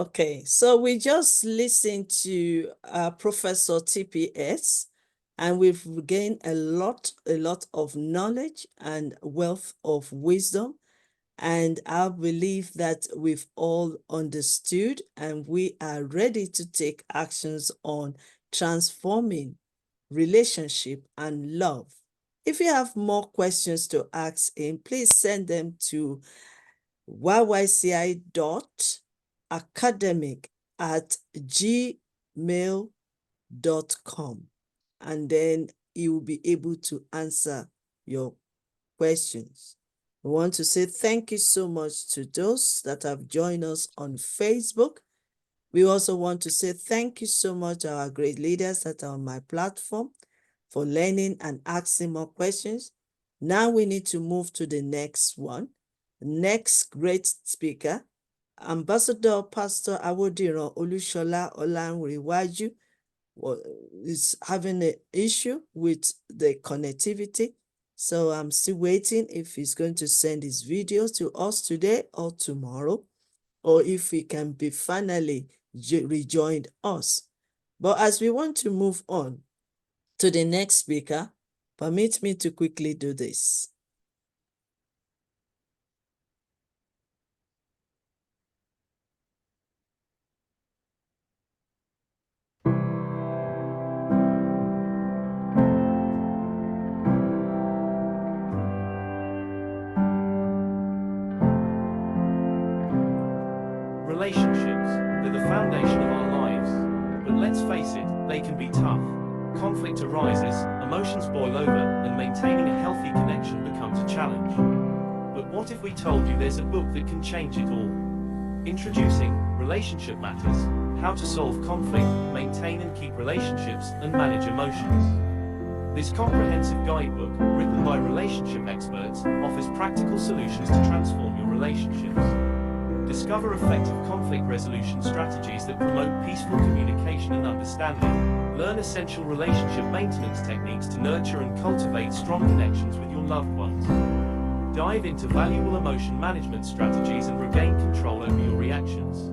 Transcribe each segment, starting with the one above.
Okay, so we just listened to Professor TPS, and we've gained a lot of knowledge and wealth of wisdom. And I believe that we've all understood and we are ready to take actions on transforming relationship and love. If you have more questions to ask him, please send them to yyci.academic@gmail.com, and then he will be able to answer your questions. We want to say thank you so much to those that have joined us on Facebook. We also want to say thank you so much to our great leaders that are on my platform for learning and asking more questions. Now we need to move to the next one. Next great speaker, Ambassador Pastor Awodiran Olushola Olanrewaju, is having an issue with the connectivity. So I'm still waiting if he's going to send his videos to us today or tomorrow, or if he can be finally rejoined us. But as we want to move on to the next speaker, permit me to quickly do this. Relationships, they're the foundation of our lives. But let's face it, they can be tough. Conflict arises, emotions boil over, and maintaining a healthy connection becomes a challenge. But what if we told you there's a book that can change it all? Introducing Relationship Matters: How to Solve Conflict, Maintain and Keep Relationships, and Manage Emotions. This comprehensive guidebook, written by relationship experts, offers practical solutions to transform your relationships. Discover effective conflict resolution strategies that promote peaceful communication and understanding. Learn essential relationship maintenance techniques to nurture and cultivate strong connections with your loved ones. Dive into valuable emotion management strategies and regain control over your reactions.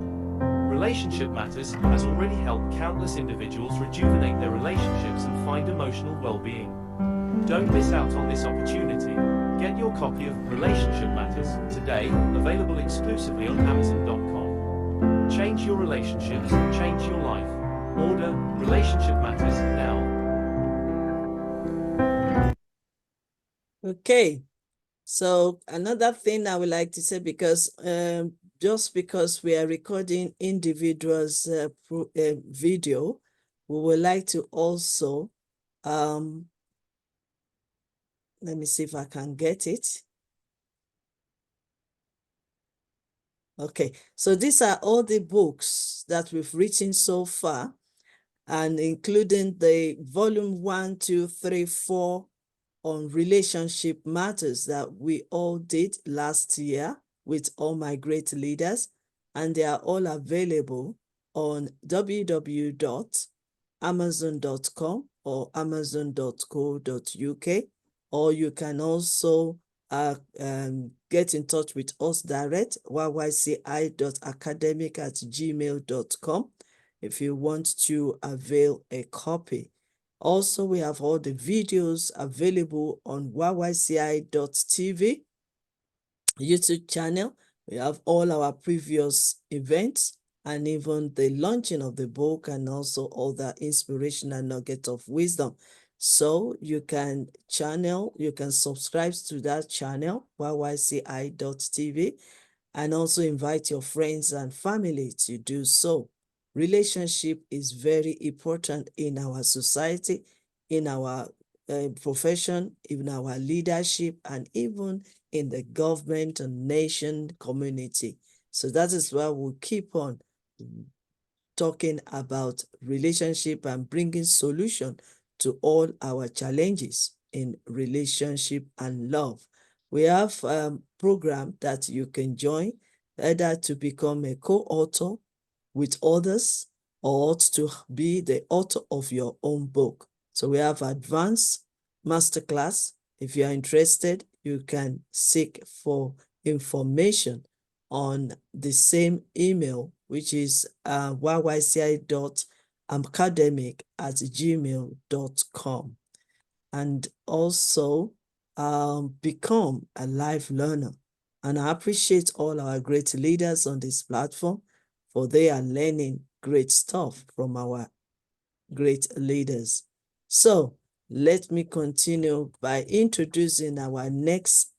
Relationship Matters has already helped countless individuals rejuvenate their relationships and find emotional well-being. Don't miss out on this opportunity. Get your copy of Relationship Matters today, available exclusively on Amazon.com. Change your relationships, change your life. Order Relationship Matters now. Okay, so another thing I would like to say, because just because we are recording individuals' video, we would like to also, let me see if I can get it. Okay, so these are all the books that we've written so far, and including the volume 1, 2, 3, 4 on relationship matters that we all did last year with all my great leaders, and they are all available on www.amazon.com or amazon.co.uk, or you can also get in touch with us direct, YYCI.academic@gmail.com, if you want to avail a copy. Also, we have all the videos available on YYCI.tv YouTube channel. We have all our previous events and even the launching of the book, and also all the inspirational nugget of wisdom. So you can subscribe to that channel, YYCI.tv, and also invite your friends and family to do so. Relationship is very important in our society, in our profession, in our leadership, and even in the government and nation community. So that is why we'll keep on talking about relationship and bringing solution to all our challenges in relationship and love. We have a program that you can join, either to become a co-author with others or to be the author of your own book. So we have advanced masterclass. If you are interested, you can seek for information on the same email, which is yYCI.academic@gmail.com. And also become a life learner. And I appreciate all our great leaders on this platform, for they are learning great stuff from our great leaders. So let me continue by introducing our next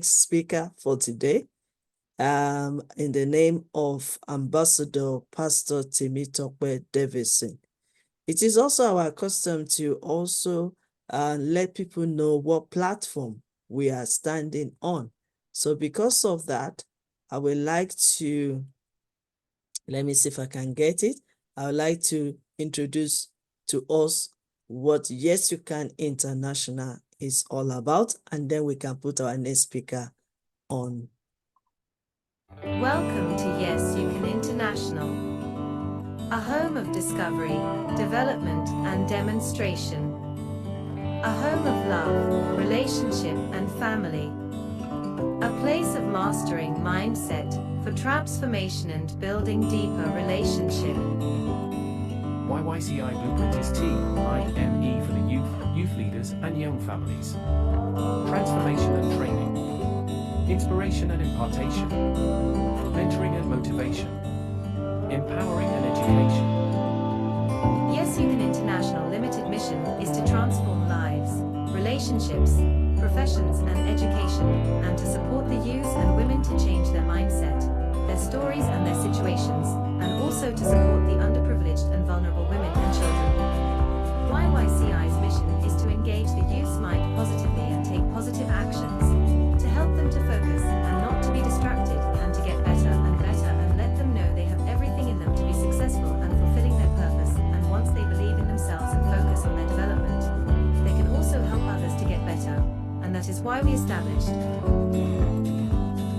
speaker for today, in the name of Ambassador Pastor Temitope Davidson. It is also our custom to also let people know what platform we are standing on. So because of that, I would like to, let me see if I can get it. I would like to introduce to us what Yes You Can International is all about, and then we can put our next speaker on. Welcome to Yes You Can International, a home of discovery, development, and demonstration. A home of love, relationship, and family. A place of mastering mindset for transformation and building deeper relationship. YYCI Blueprint is TIME for the youth leaders and young families. Transformation and training. Inspiration and impartation. Mentoring and motivation. Empowering and education. Yes You Can International Limited mission is to transform lives, relationships, professions and education, and to support the youth and women to change their mindset, their stories and their situations, and also to support the underprivileged and vulnerable women and children. YYCI's mission is to engage the youth's mind positively and take positive actions, to help them to focus and not to be distracted, and to get better and let them know they have everything in them to be successful and fulfilling their purpose, and once they believe in themselves and focus on their development, they can also help others to get better, and that is why we established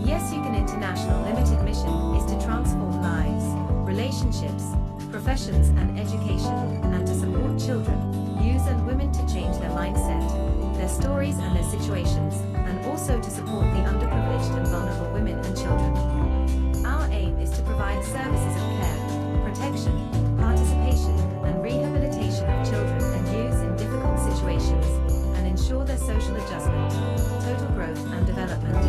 Yes You Can International Limited mission is to transform lives, relationships, professions and education, and to support children, youth and women to change their mindset, their stories and their situations, and also to support the underprivileged and vulnerable women and children. Our aim is to provide services of care, protection, participation, and rehabilitation of children and youth in difficult situations, and ensure their social adjustment, total growth and development.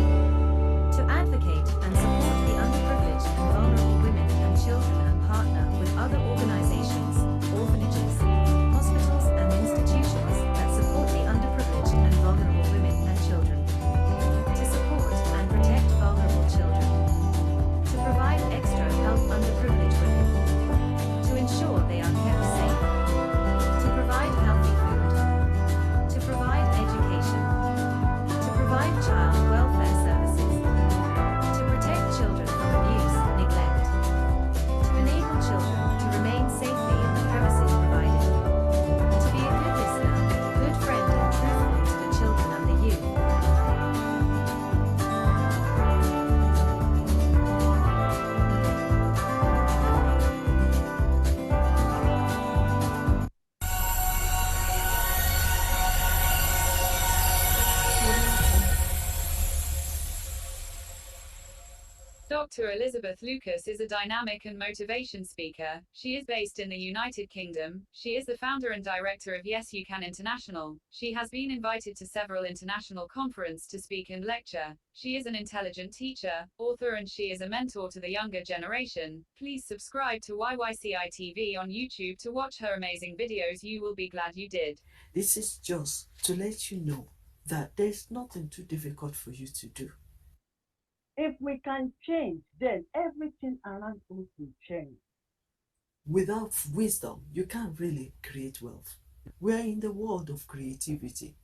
To advocate and support the underprivileged and vulnerable women and children, and partner with other organizations, orphanages, hospitals and institutions that support the underprivileged and vulnerable women and children. To support and protect vulnerable children. To provide extra help underprivileged women. To ensure they are kept safe. To provide healthy food. To provide education. To provide child welfare services. To protect children from abuse, neglect. To enable children to remain safely in the premises provided. To be a good listener, good friend and truthful to the children and the youth. Dr. Elizabeth Lucas is a dynamic and motivation speaker. She is based in the United Kingdom. She is the founder and director of Yes You Can International. She has been invited to several international conferences to speak and lecture. She is an intelligent teacher, author, and she is a mentor to the younger generation. Please subscribe to YYCI TV on YouTube to watch her amazing videos. You will be glad you did. This is just to let you know that there's nothing too difficult for you to do. If we can change, then everything around us will change. Without wisdom, you can't really create wealth. We are in the world of creativity.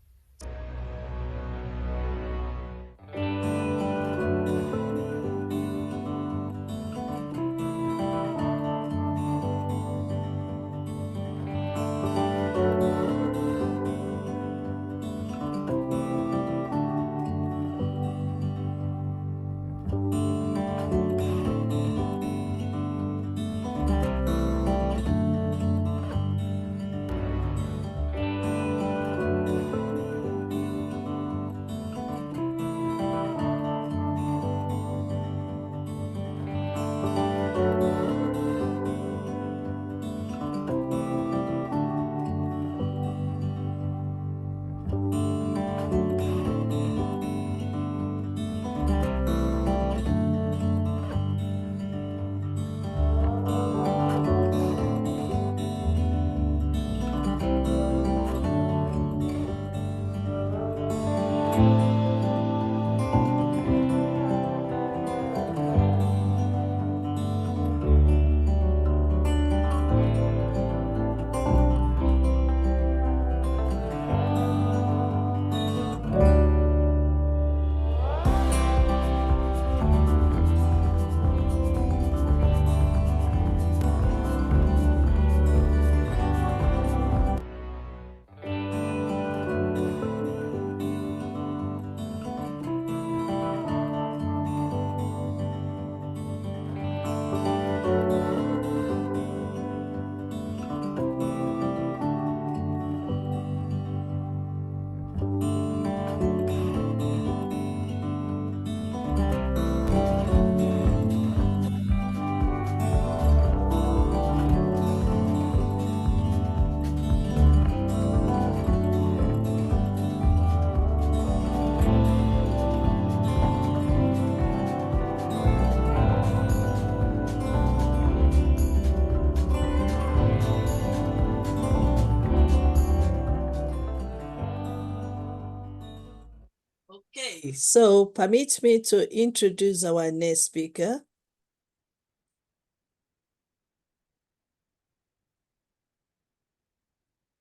Okay, so permit me to introduce our next speaker.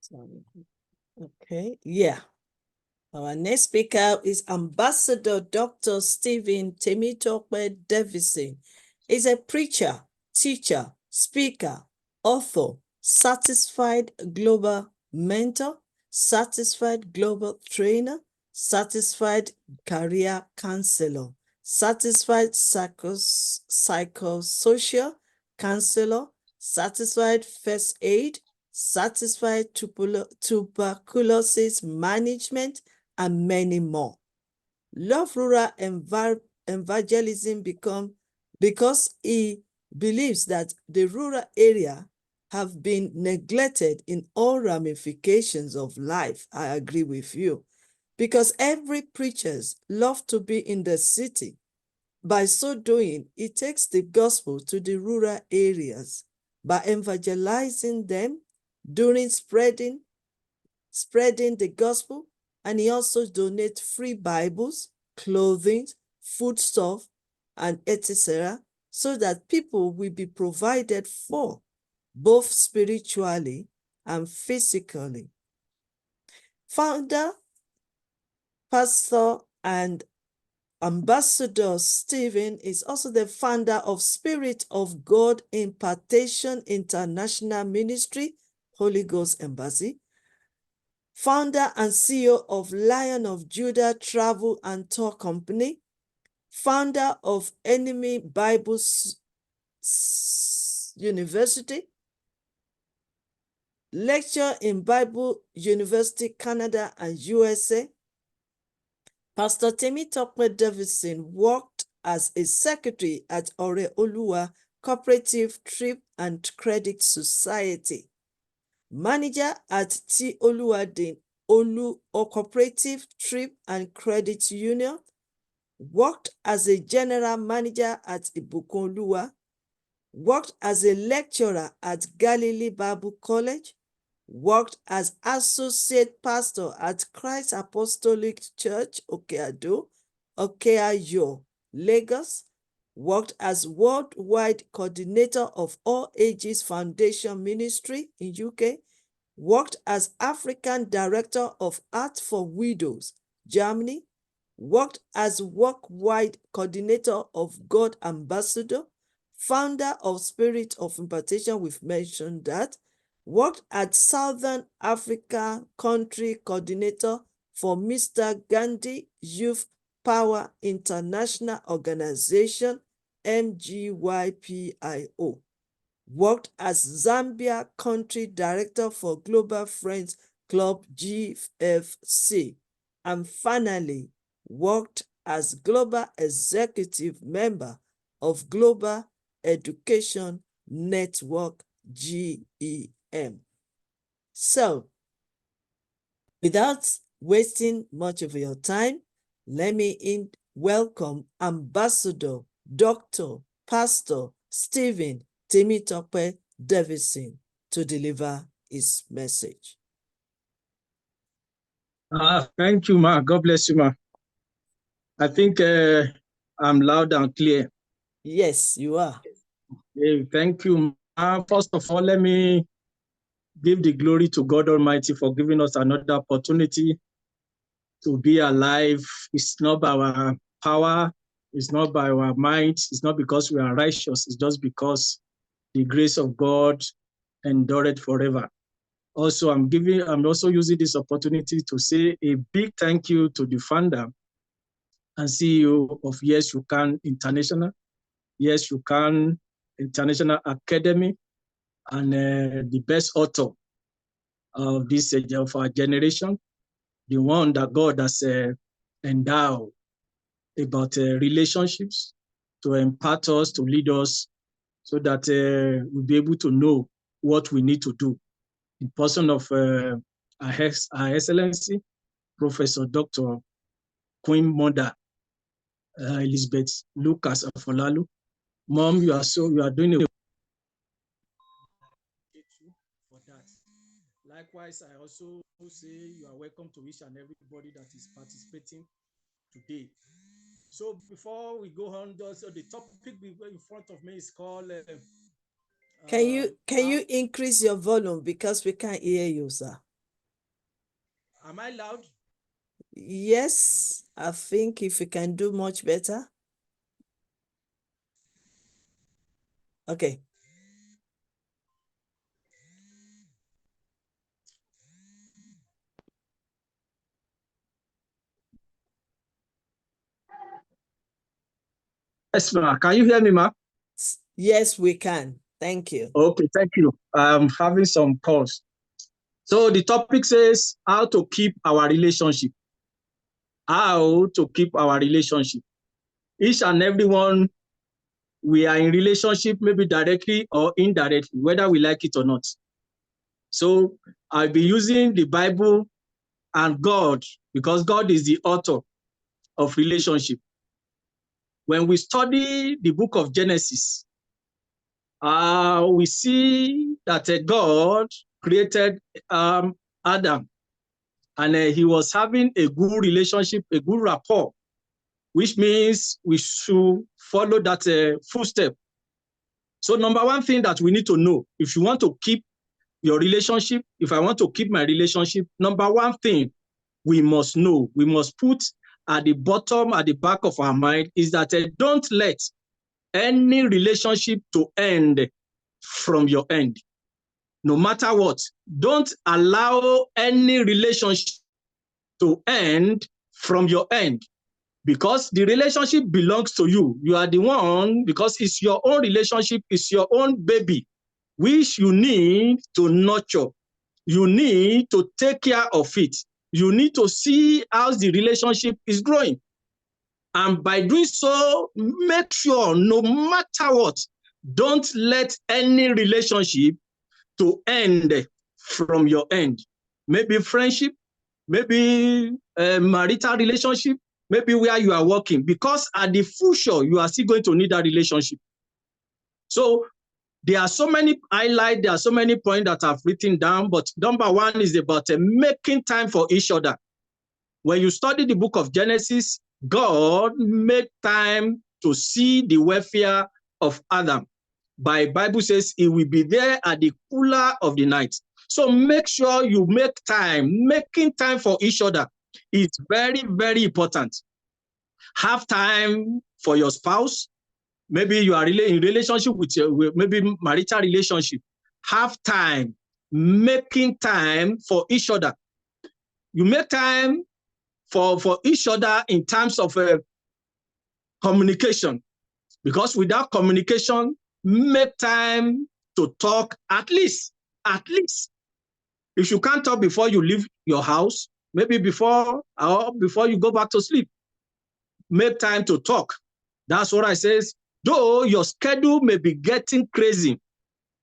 Sorry. Okay, yeah. Our next speaker is Ambassador Dr. Stephen Temitope Davidson. He's a preacher, teacher, speaker, author, certified global mentor, certified global trainer, certified career counselor, certified psychosocial counselor, certified first aid, certified tuberculosis management, and many more. Love rural evangelism because he believes that the rural area have been neglected in all ramifications of life. I agree with you. Because every preachers love to be in the city. By so doing, it takes the gospel to the rural areas by evangelizing them during spreading the gospel, and he also donates free Bibles, clothing, foodstuff, and etc., so that people will be provided for, both spiritually and physically. Founder, pastor, and Ambassador Stephen is also the founder of Spirit of God Impartation International Ministry, Holy Ghost Embassy, founder and CEO of Lion of Judah Travel and Tour Company, founder of Enemy Bible University, lecturer in Bible University, Canada and USA. Pastor Temitope Davidson worked as a secretary at Oreoluwa Cooperative Trip and Credit Society, manager at T. Oluwadin Olu Cooperative Trip and Credit Union, worked as a general manager at Ibukunluwa, worked as a lecturer at Galilee Bible College, worked as associate pastor at Christ Apostolic Church, Okeado, Okeayo, Lagos, worked as worldwide coordinator of All Ages Foundation Ministry in UK, worked as African Director of Art for Widows, Germany, worked as worldwide coordinator of God Ambassador, founder of Spirit of Impartation, we've mentioned that, worked at Southern Africa country coordinator for Mr. Gandhi Youth Power International Organization, MGYPIO, worked as Zambia country director for Global Friends Club, GFC, and finally worked as global executive member of Global Education Network, GEM. So, without wasting much of your time, let me welcome Ambassador Dr. Pastor Stephen Temitope Davidson to deliver his message. Thank you, ma. God bless you, ma. I think I'm loud and clear. Yes, you are. Thank you. First of all, let me give the glory to God Almighty for giving us another opportunity to be alive. It's not by our power, it's not by our might, it's not because we are righteous, it's just because the grace of God endureth forever. Also, I'm also using this opportunity to say a big thank you to the founder and CEO of Y.Y.C.I International, Y.Y.C.I International Academy, and the best author of this of our generation, the one that God has endowed about relationships to impart us, to lead us, so that we'll be able to know what we need to do. In person of Our Excellency, Professor Dr. Queen Mother Elizabeth Lucas Afolalu. Mom, you are doing a for that. Likewise, I also say you are welcome to each and everybody that is participating today. So before we go on, just the topic in front of me is called. Can you increase your volume because we can't hear you, sir? Am I loud? Yes, I think if you can do much better. Okay. Yes, ma. Can you hear me, ma? Yes, we can. Thank you. Okay, thank you. I'm having some calls. So the topic says how to keep our relationship. How to keep our relationship. Each and everyone, we are in relationship, maybe directly or indirectly, whether we like it or not. So I'll be using the Bible and God, because God is the author of relationship. When we study the book of Genesis, we see that God created Adam, and he was having a good relationship, a good rapport, which means we should follow that footstep. So number one thing that we need to know, if you want to keep your relationship, if I want to keep my relationship, number one thing we must know, we must put at the bottom, at the back of our mind, is that don't let any relationship to end from your end. No matter what, don't allow any relationship to end from your end, because the relationship belongs to you. You are the one, because it's your own relationship, it's your own baby, which you need to nurture. You need to take care of it. You need to see how the relationship is growing. And by doing so, make sure no matter what, don't let any relationship to end from your end. Maybe friendship, maybe a marital relationship, maybe where you are working, because at the future, you are still going to need that relationship. So there are so many highlights, there are so many points that I've written down, but number one is about making time for each other. When you study the book of Genesis, God made time to see the welfare of Adam. Bible says he will be there at the cooler of the night. So make sure you make time. Making time for each other is very, very important. Have time for your spouse. Maybe you are in relationship with maybe marital relationship. Have time. Making time for each other. You make time for each other in terms of communication, because without communication, make time to talk at least. If you can't talk before you leave your house, maybe before you go back to sleep, make time to talk. That's what I says. Though your schedule may be getting crazy,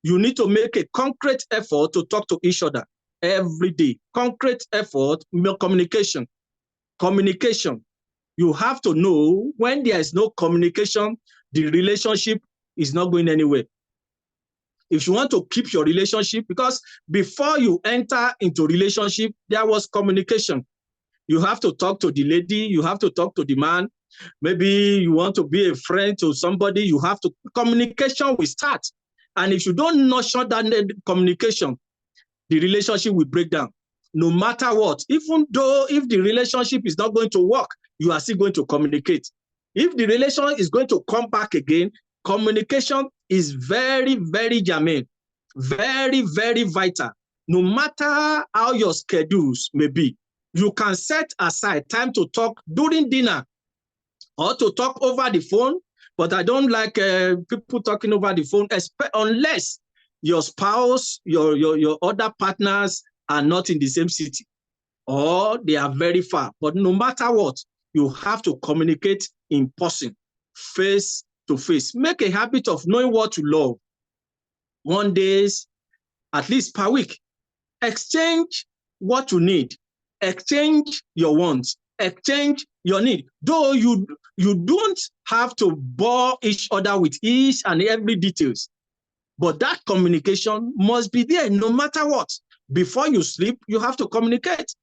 you need to make a concrete effort to talk to each other every day. Concrete effort, communication. You have to know when there is no communication, the relationship is not going anywhere. If you want to keep your relationship, because before you enter into relationship, there was communication. You have to talk to the lady, you have to talk to the man. Maybe you want to be a friend to somebody, you have to, communication will start. And if you don't nurture that communication, the relationship will break down. No matter what, even though if the relationship is not going to work, you are still going to communicate. If the relation is going to come back again, communication is very, very germane, very, very vital. No matter how your schedules may be, you can set aside time to talk during dinner or to talk over the phone. But I don't like people talking over the phone, unless your spouse, your other partners are not in the same city or they are very far. But no matter what, you have to communicate in person, face to face. Make a habit of knowing what you love. 1 day, at least per week. Exchange what you need. Exchange your wants. Exchange your need. Though you don't have to bore each other with each and every details, but that communication must be there no matter what. Before you sleep, you have to communicate.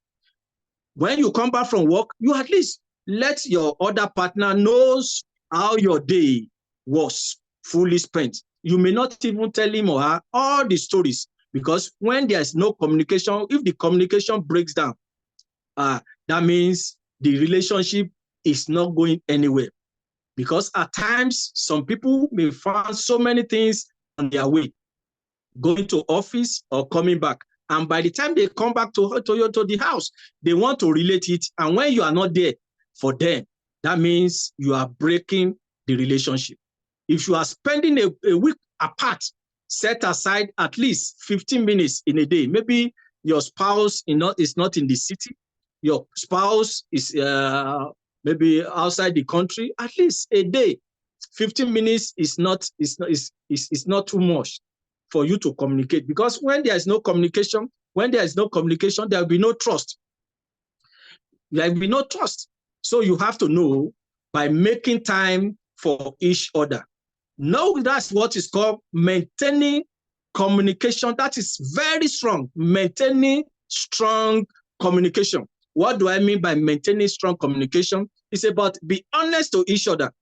When you come back from work, you at least let your other partner knows how your day was fully spent. You may not even tell him or her all the stories, because when there's no communication, if the communication breaks down, that means the relationship is not going anywhere. Because at times, some people may find so many things on their way, going to office or coming back. And by the time they come back to the house, they want to relate it. And when you are not there for them, that means you are breaking the relationship. If you are spending a week apart, set aside at least 15 minutes in a day. Maybe your spouse is not in the city. Your spouse is maybe outside the country. At least a day, 15 minutes is not too much for you to communicate. Because when there is no communication, there will be no trust. There will be no trust. So you have to know by making time for each other. No, that's what is called maintaining communication. That is very strong. Maintaining strong communication. What do I mean by maintaining strong communication? It's about be honest to each other.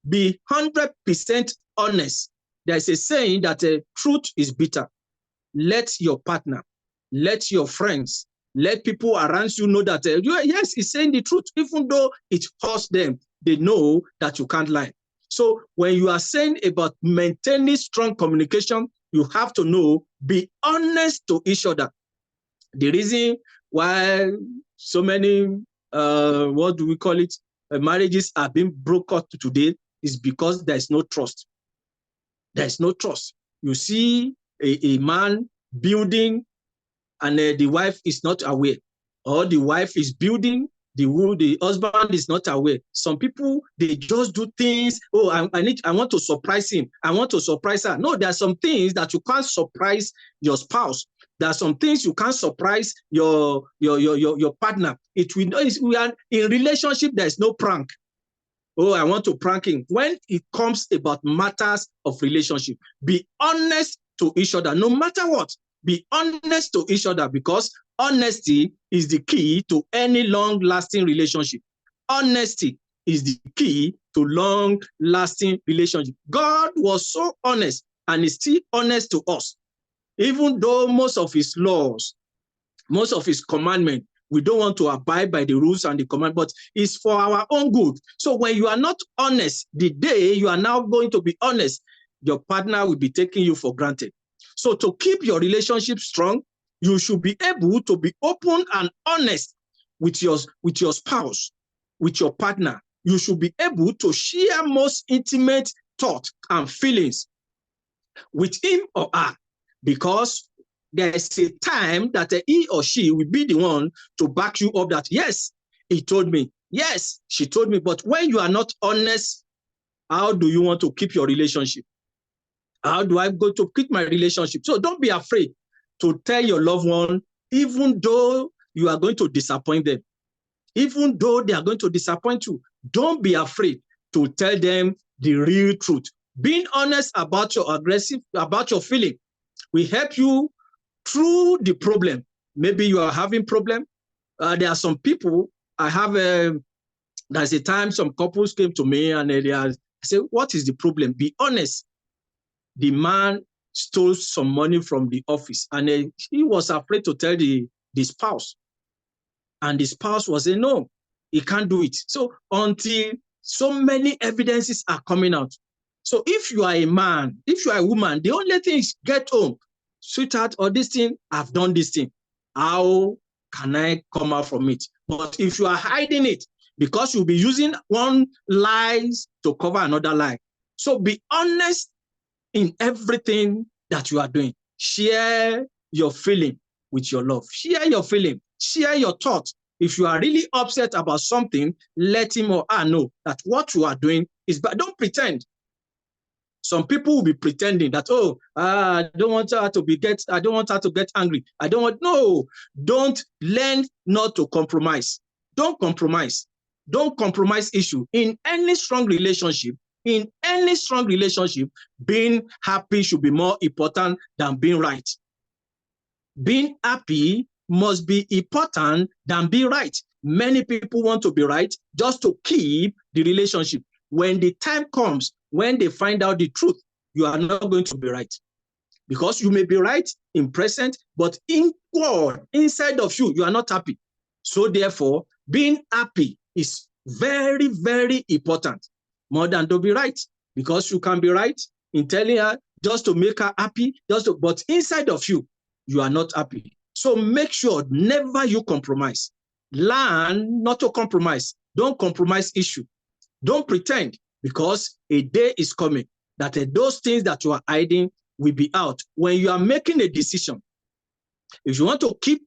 Be 100% honest. There's a saying that truth is bitter. Let your partner, let your friends, let people around you know that, yes, he's saying the truth, even though it hurts them. They know that you can't lie. So when you are saying about maintaining strong communication, you have to know, be honest to each other. The reason why so many, what do we call it, marriages are being broken up today is because there's no trust. There's no trust. You see a man building and the wife is not aware, or the wife is building, the husband is not aware. Some people, they just do things. Oh, I want to surprise him. I want to surprise her. No, there are some things that you can't surprise your spouse. There are some things you can't surprise your partner. We are in relationship. There's no prank. Oh, I want to prank him. When it comes about matters of relationship, be honest to each other, no matter what. Be honest to each other, because honesty is the key to any long-lasting relationship. Honesty is the key to long-lasting relationship. God was so honest and is still honest to us. Even though most of his laws, most of his commandments, we don't want to abide by the rules and the command, but it's for our own good. So when you are not honest, the day you are now going to be honest, your partner will be taking you for granted. So to keep your relationship strong, you should be able to be open and honest with your spouse, with your partner. You should be able to share most intimate thoughts and feelings with him or her, because there's a time that he or she will be the one to back you up that, yes, he told me, yes, she told me. But when you are not honest, how do you want to keep your relationship? How do I go to keep my relationship? So don't be afraid to tell your loved one, even though you are going to disappoint them, even though they are going to disappoint you. Don't be afraid to tell them the real truth. Being honest about your feeling will help you through the problem. Maybe you are having problem. There are some people, I have There's a time some couples came to me and I said, what is the problem? Be honest. The man stole some money from the office and he was afraid to tell the spouse. And the spouse was saying, no, he can't do it. So until so many evidences are coming out. So if you are a man, if you are a woman, the only thing is get home. Sweetheart, or this thing, I've done this thing. How can I come out from it? But if you are hiding it, because you'll be using one lies to cover another lie. So be honest in everything that you are doing. Share your feeling with your love. Share your feeling. Share your thoughts. If you are really upset about something, let him or her know that what you are doing is bad. Don't pretend. Some people will be pretending that, oh, I don't want her to get angry. Don't learn not to compromise. Don't compromise. Don't compromise issue. In any strong relationship, being happy should be more important than being right. Being happy must be important than being right. Many people want to be right just to keep the relationship. When the time comes, when they find out the truth, you are not going to be right. Because you may be right in present, but inside of you, you are not happy. So therefore, being happy is very, very important, more than to be right. Because you can be right in telling her just to make her happy, but inside of you, you are not happy. So make sure never you compromise. Learn not to compromise. Don't compromise issue. Don't pretend, because a day is coming that those things that you are hiding will be out. When you are making a decision, if you want to keep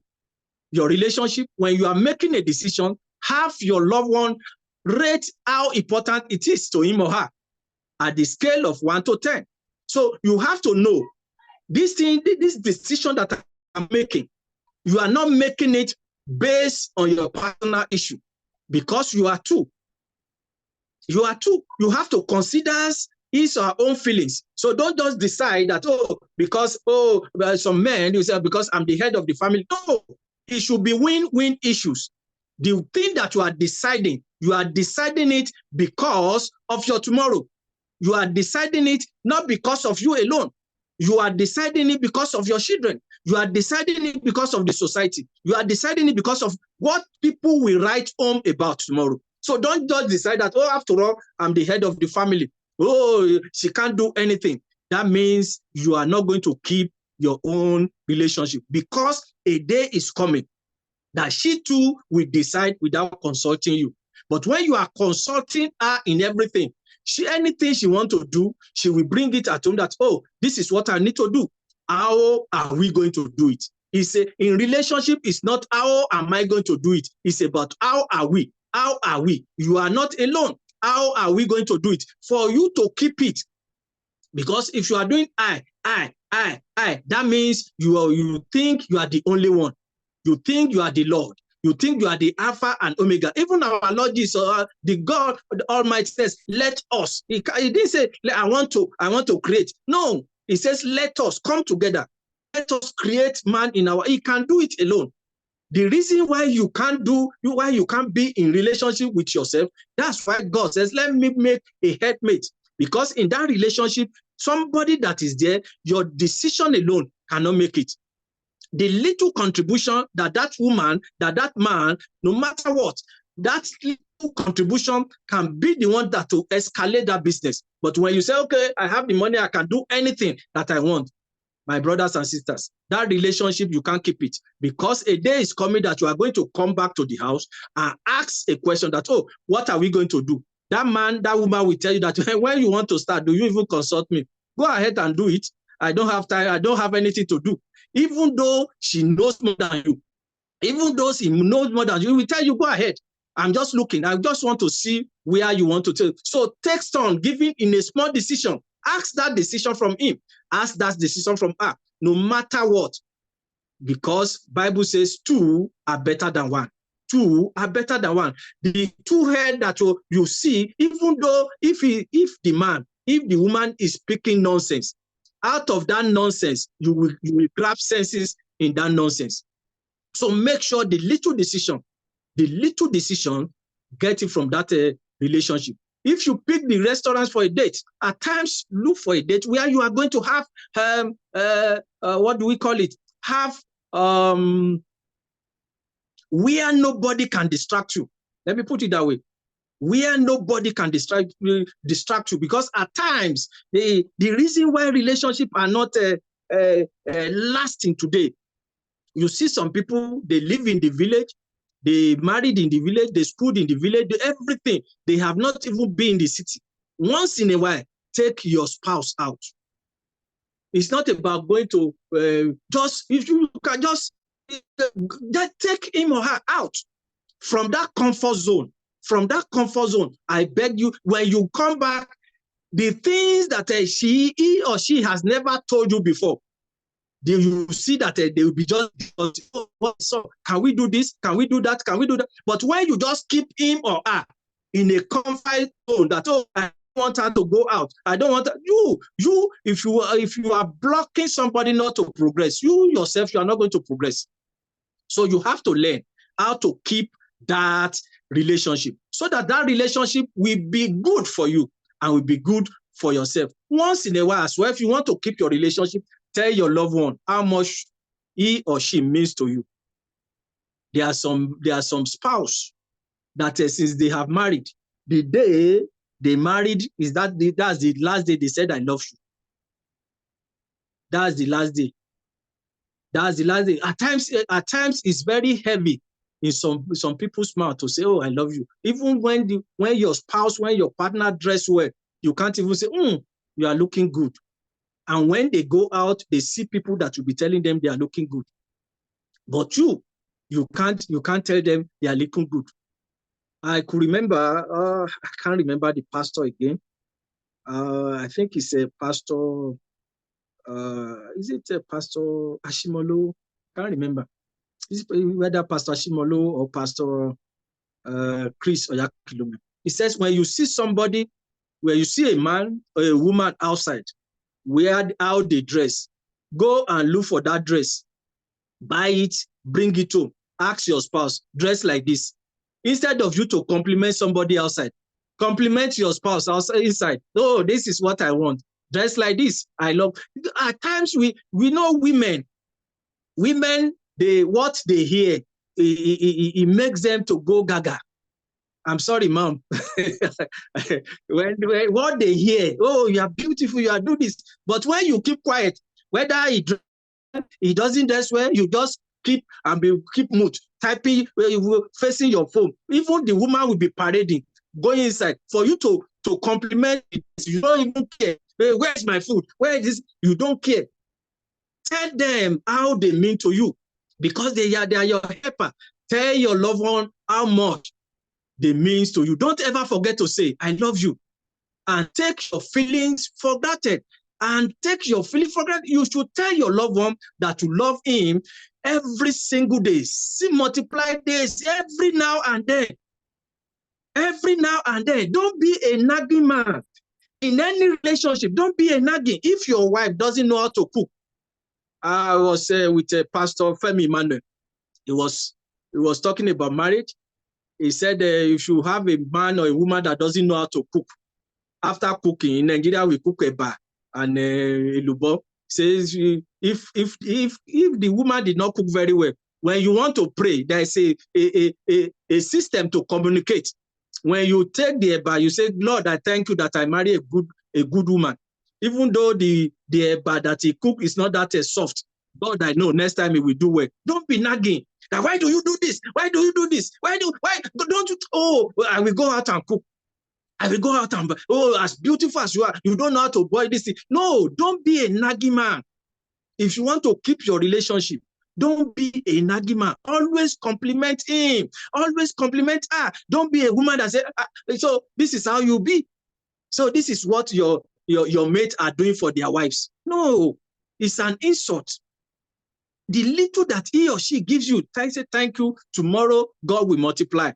your relationship, when you are making a decision, have your loved one rate how important it is to him or her at the scale of 1 to 10. So you have to know this decision that I'm making, you are not making it based on your personal issue, because you are two. You are two. You have to consider his or her own feelings. So don't just decide that, because some men, you say, because I'm the head of the family. No, it should be win-win issues. The thing that you are deciding it because of your tomorrow. You are deciding it not because of you alone. You are deciding it because of your children. You are deciding it because of the society. You are deciding it because of what people will write home about tomorrow. So don't just decide that, after all, I'm the head of the family. She can't do anything. That means you are not going to keep your own relationship, because a day is coming that she too will decide without consulting you. But when you are consulting her in everything, anything she wants to do, she will bring it at home that, this is what I need to do. How are we going to do it? In relationship, it's not how am I going to do it? It's about how are we? How are we? You are not alone. How are we going to do it? For you to keep it. Because if you are doing I, that means you think you are the only one. You think you are the Lord. You think you are the Alpha and Omega. Even our Lord Jesus, the God, the Almighty says, let us. He didn't say, I want to create. No, he says, let us come together. Let us create man in our, he can do it alone. The reason why you can't be in relationship with yourself, that's why God says, let me make a helpmate. Because in that relationship, somebody that is there, your decision alone cannot make it. The little contribution that woman, that man, no matter what, that little contribution can be the one that will escalate that business. But when you say, okay, I have the money, I can do anything that I want, my brothers and sisters, that relationship, you can't keep it, because a day is coming that you are going to come back to the house and ask a question that, what are we going to do? That man, that woman will tell you that when you want to start, do you even consult me? Go ahead and do it. I don't have time. I don't have anything to do. Even though she knows more than you, even though she knows more than you, will tell you, go ahead. I'm just looking. I just want to see where you want to take. So take turn giving in a small decision. Ask that decision from him. Ask that decision from her, no matter what. Because Bible says 2 are better than 1. 2 are better than 1. The 2 head that you see, even though if the woman is speaking nonsense, out of that nonsense, you will grab senses in that nonsense. So make sure the little decision get it from that relationship. If you pick the restaurants for a date, at times look for a date where you are going to have what do we call it? Have where nobody can distract you. Let me put it that way. Where nobody can distract you, because at times the reason why relationships are not lasting today, you see some people, they live in the village, they married in the village, they schooled in the village, everything. They have not even been in the city. Once in a while, take your spouse out. It's not about going to just, if you can just take him or her out from that comfort zone. From that comfort zone, I beg you, when you come back, the things that he or she has never told you before, you see that they will be just, so can we do this? Can we do that? Can we do that? But when you just keep him or her in a comfort zone that, oh, I don't want her to go out. I don't want her, if you are blocking somebody not to progress, you yourself, you are not going to progress. So you have to learn how to keep that relationship so that relationship will be good for you and will be good for yourself. Once in a while as well, if you want to keep your relationship, tell your loved one how much he or she means to you. There are some spouse that since they have married, the day they married is that's the last day they said I love you. That's the last day. That's the last day. At times it's very heavy in some people's mouth to say, oh, I love you. Even when your spouse, when your partner dress well, you can't even say, you are looking good. And when they go out, they see people that will be telling them they are looking good. But you can't tell them they are looking good. I could remember, I can't remember the pastor again. I think it's a pastor, is it a Pastor Ashimolo? I can't remember. Is it whether Pastor Ashimolo or Pastor Chris Oyakhilome. He says, when you see somebody, where you see a man or a woman outside, how they dress, go and look for that dress, buy it, bring it home, ask your spouse, dress like this. Instead of you to compliment somebody outside, compliment your spouse outside, inside. Oh, this is what I want. Dress like this. I love. At times we know women, what they hear, it makes them to go gaga. I'm sorry, mom. when what they hear, oh, you are beautiful, you are do this. But when you keep quiet, whether he doesn't dress well, you just keep mute, typing, facing your phone. Even the woman will be parading, going inside for you to compliment it. You don't even care. Hey, where's my food? Where is this? You don't care. Tell them how they mean to you, because they are your helper. Tell your loved one how much they means to you. Don't ever forget to say, I love you. And take your feelings for granted. And take your feelings for granted. You should tell your loved one that you love him every single day. See, multiply days every now and then. Every now and then. Don't be a nagging man. In any relationship, don't be a nagging. If your wife doesn't know how to cook, I was with Pastor Femi Emmanuel. He was talking about marriage. He said if you have a man or a woman that doesn't know how to cook, after cooking in Nigeria we cook eba and elubo. Says if the woman did not cook very well, when you want to pray, there is a system to communicate. When you take the eba, you say, Lord, I thank you that I marry a good woman, even though the eba that he cook is not that soft. God, I know next time he will do well. Don't be nagging. Now, why do you do this? Why do you do this? Why don't you? Oh, I will go out and cook. I will go out and, as beautiful as you are, you don't know how to boil this thing. No, don't be a naggy man. If you want to keep your relationship, don't be a naggy man. Always compliment him. Always compliment her. Don't be a woman that says, so this is how you be. So this is what your mates are doing for their wives. No, it's an insult. The little that he or she gives you, say thank you. Tomorrow, God will multiply.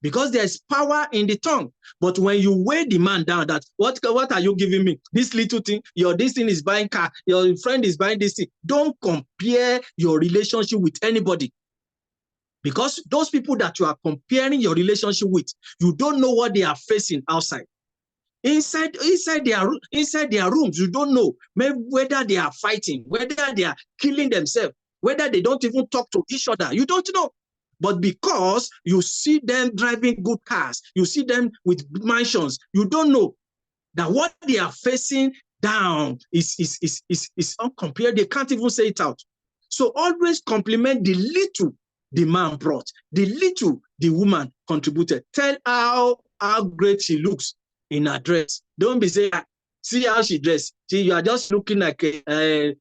Because there's power in the tongue. But when you weigh the man down, that what are you giving me? This little thing, this thing is buying car, your friend is buying this thing. Don't compare your relationship with anybody. Because those people that you are comparing your relationship with, you don't know what they are facing outside. Inside their rooms, you don't know whether they are fighting, whether they are killing themselves, whether they don't even talk to each other. You don't know. But because you see them driving good cars, you see them with mansions, you don't know that what they are facing down is uncompared. They can't even say it out. So always compliment the little the man brought, the little the woman contributed. Tell how great she looks in her dress. Don't be saying, see how she dressed. See, you are just looking like a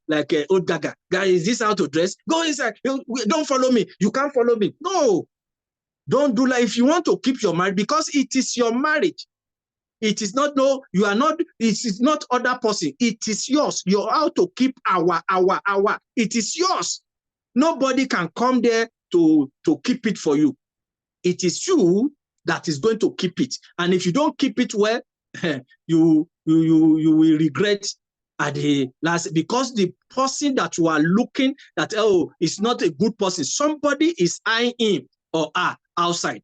old gaga. Guy, is this how to dress? Go inside. Don't follow me. You can't follow me. No, don't do that. If you want to keep your marriage, because it is your marriage. It is not, no, you are not, it is not other person. It is yours. You're out to keep our. It is yours. Nobody can come there to keep it for you. It is you that is going to keep it. And if you don't keep it well, you will regret at the last, because the person that you are looking at, oh, is not a good person. Somebody is eyeing him or her outside.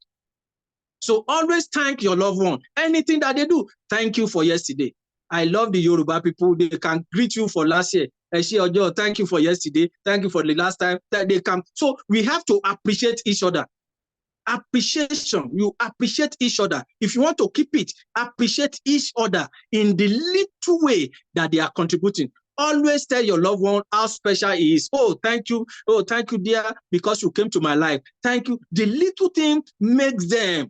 So always thank your loved one. Anything that they do, thank you for yesterday. I love the Yoruba people. They can greet you for last year. Thank you for yesterday. Thank you for the last time that they come. So we have to appreciate each other. Appreciation. You appreciate each other. If you want to keep it, appreciate each other in the little way that they are contributing. Always tell your loved one how special he is. Oh, thank you. Oh, thank you, dear, because you came to my life. Thank you. The little thing makes them.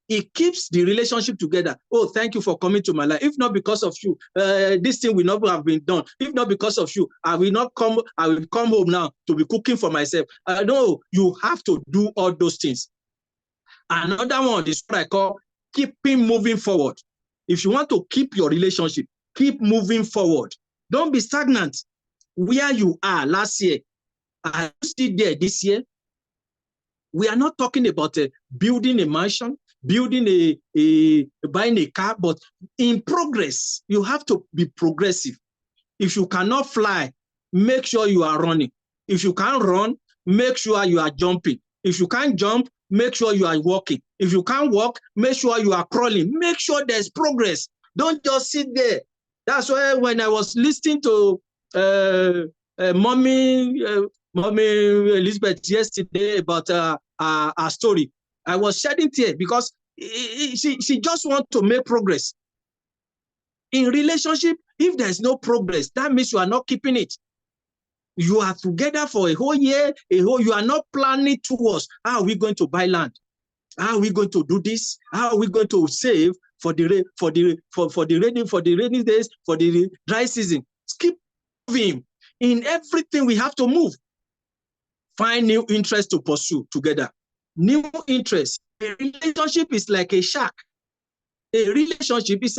It keeps the relationship together. Oh, thank you for coming to my life. If not because of you, this thing will not have been done. If not because of you, I will come home now to be cooking for myself. No, you have to do all those things. Another one is what I call keeping moving forward. If you want to keep your relationship, keep moving forward. Don't be stagnant. Where you are last year, are you still there this year? We are not talking about building a mansion, building buying a car, but in progress. You have to be progressive. If you cannot fly, make sure you are running. If you can't run, make sure you are jumping. If you can't jump, make sure you are walking. If you can't walk, make sure you are crawling. Make sure there's progress. Don't just sit there. That's why when I was listening to Mommy Elizabeth yesterday about our story, I was shedding tears because she just wants to make progress. In relationship, if there's no progress, that means you are not keeping it. You are together for a whole year, you are not planning towards how are we going to buy land? How are we going to do this? How are we going to save for the rainy days, for the dry season? Keep moving. In everything we have to move. Find new interests to pursue together. New interests. A relationship is like a shark. A relationship is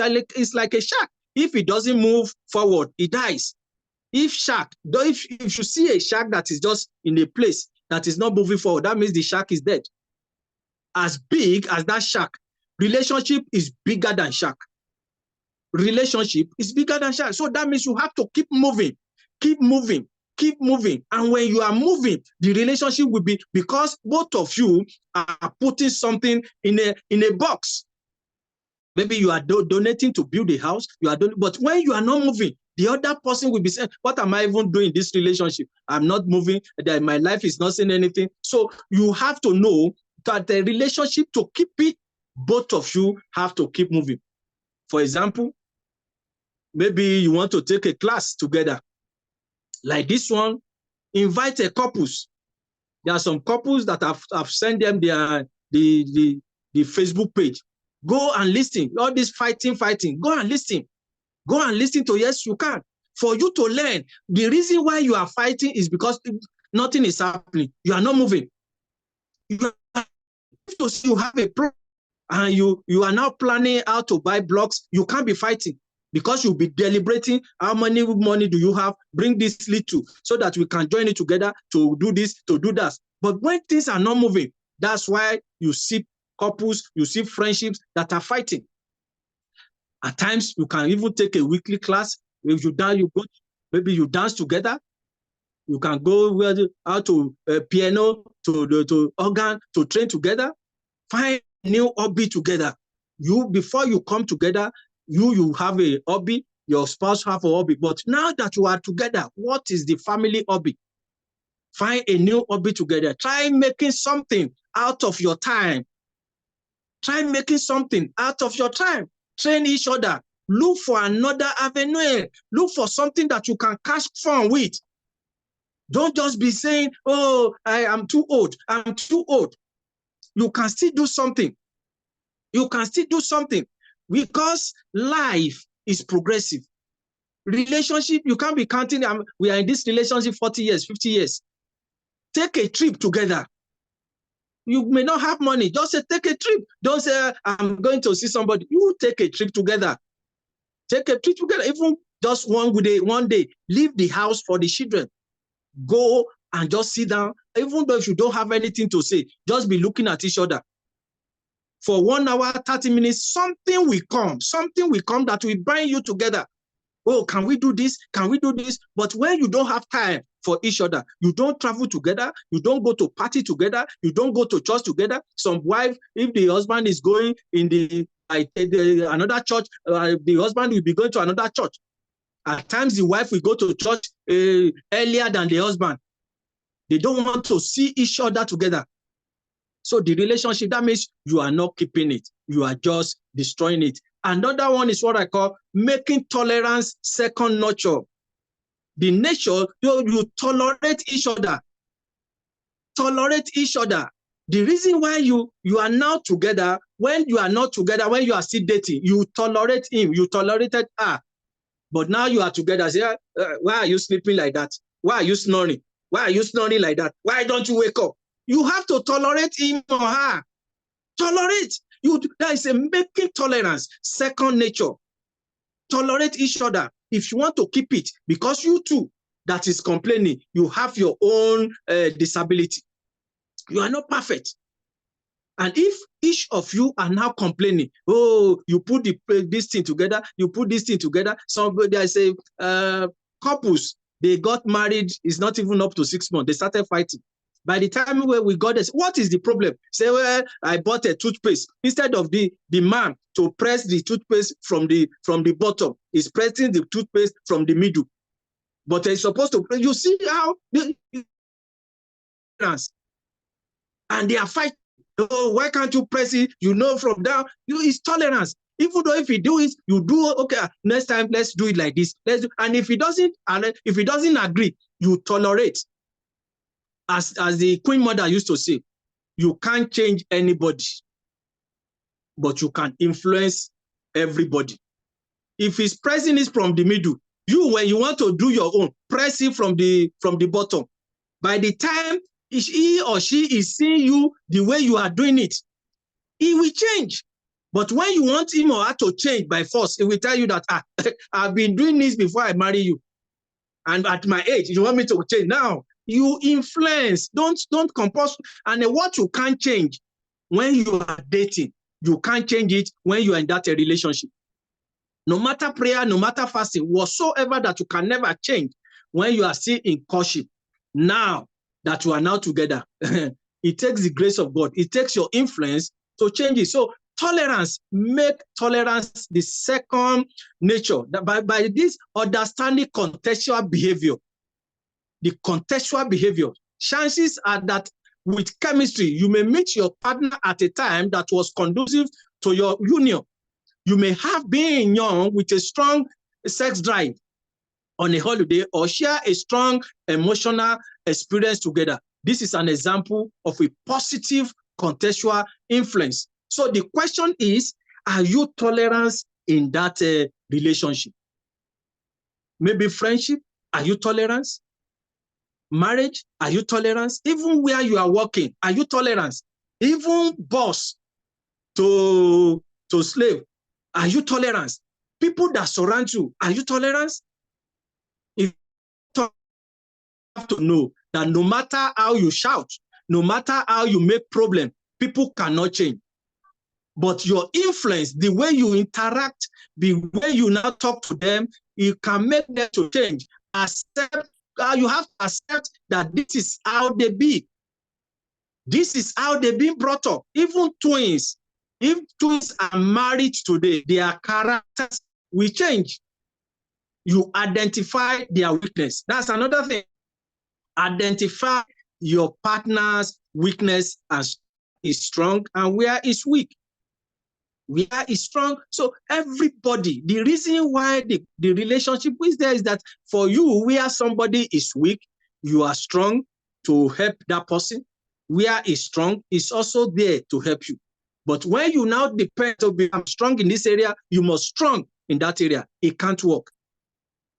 like a shark. If it doesn't move forward, it dies. If you see a shark that is just in a place that is not moving forward, that means the shark is dead. As big as that shark, relationship is bigger than shark. Relationship is bigger than shark. So that means you have to keep moving, keep moving, keep moving. And when you are moving, the relationship will be, because both of you are putting something in a box. Maybe you are donating to build a house, but when you are not moving, the other person will be saying, what am I even doing in this relationship? I'm not moving, that my life is not saying anything. So you have to know that the relationship, to keep it, both of you have to keep moving. For example, maybe you want to take a class together. Like this one, invite a couples. There are some couples that have sent them the Facebook page. Go and listen. All this fighting. Go and listen. Go and listen to Yes, You Can. For you to learn. The reason why you are fighting is because nothing is happening. You are not moving. You have a problem and you are now planning how to buy blocks. You can't be fighting because you'll be deliberating how many money do you have, bring this little so that we can join it together to do this, to do that. But when things are not moving, that's why you see couples, you see friendships that are fighting. At times, you can even take a weekly class. If you dance, maybe you dance together. You can go out to piano, to organ, to train together. Find a new hobby together. Before you come together, you have a hobby, your spouse have a hobby. But now that you are together, what is the family hobby? Find a new hobby together. Try making something out of your time. Try making something out of your time. Train each other. Look for another avenue. Look for something that you can catch fun with. Don't just be saying, oh, I am too old. I'm too old. You can still do something. You can still do something because life is progressive. Relationship, you can't be counting, we are in this relationship 40 years, 50 years. Take a trip together. You may not have money. Just say, take a trip. Don't say, I'm going to see somebody. You take a trip together. Take a trip together. Even just one day, leave the house for the children. Go and just sit down. Even though if you don't have anything to say, just be looking at each other. For 1 hour, 30 minutes, something will come that will bring you together. Oh, can we do this? Can we do this? But when you don't have time for each other, you don't travel together, you don't go to party together, you don't go to church together. Some wife, if the husband is going in another church, the husband will be going to another church. At times, the wife will go to church earlier than the husband. They don't want to see each other together. So the relationship, that means you are not keeping it. You are just destroying it. Another one is what I call making tolerance second nature. The nature, you tolerate each other. Tolerate each other. The reason why you are now together, when you are not together, when you are still dating, you tolerate him, you tolerated her. But now you are together. Say, why are you sleeping like that? Why are you snoring? Why are you snoring like that? Why don't you wake up? You have to tolerate him or her. Tolerate. That is a making tolerance, second nature. Tolerate each other. If you want to keep it, because you too, that is complaining, you have your own disability. You are not perfect. And if each of you are now complaining, oh, you put this thing together, you put this thing together. Somebody, I say, couples, they got married, it's not even up to 6 months. They started fighting. By the time where we got this, what is the problem? Say, well, I bought a toothpaste. Instead of the man to press the toothpaste from the bottom, he's pressing the toothpaste from the middle. But he's supposed to, you see how, and they are fighting. Oh, why can't you press it? You know from down. It's tolerance. Even though if you do it, you do okay. Next time, let's do it like this. And if he doesn't agree, you tolerate. As the Queen Mother used to say, you can't change anybody, but you can influence everybody. If he's pressing it from the middle, when you want to do your own, press it from the bottom. By the time he or she is seeing you the way you are doing it, he will change. But when you want him or her to change by force, he will tell you that I've been doing this before I marry you. And at my age, you want me to change now? You influence, don't compose. And what you can't change when you are dating, you can't change it when you are in that relationship. No matter prayer, no matter fasting, whatsoever that you can never change when you are still in courtship. Now that you are now together, it takes the grace of God. It takes your influence to change it. So tolerance, make tolerance the second nature. By this understanding contextual behavior, the contextual behavior, chances are that with chemistry, you may meet your partner at a time that was conducive to your union. You may have been young with a strong sex drive on a holiday or share a strong emotional experience together. This is an example of a positive contextual influence. So the question is, are you tolerant in that relationship? Maybe friendship, are you tolerant? Marriage, are you tolerant? Even where you are working, are you tolerant? Even boss to slave, are you tolerant? People that surround you, are you tolerant? If you have to know that no matter how you shout, no matter how you make problem, people cannot change. But your influence, the way you interact, the way you now talk to them, you can make them to change. Accept you have to accept that this is how they be. This is how they've been brought up. Even twins, if twins are married today, their characters will change. You identify their weakness. That's another thing. Identify your partner's weakness as is strong and where is weak. Where is strong. So everybody, the reason why the relationship is there is that for you, where somebody is weak, you are strong to help that person. Where is strong is also there to help you. But when you now depend to be strong in this area, you must strong in that area. It can't work.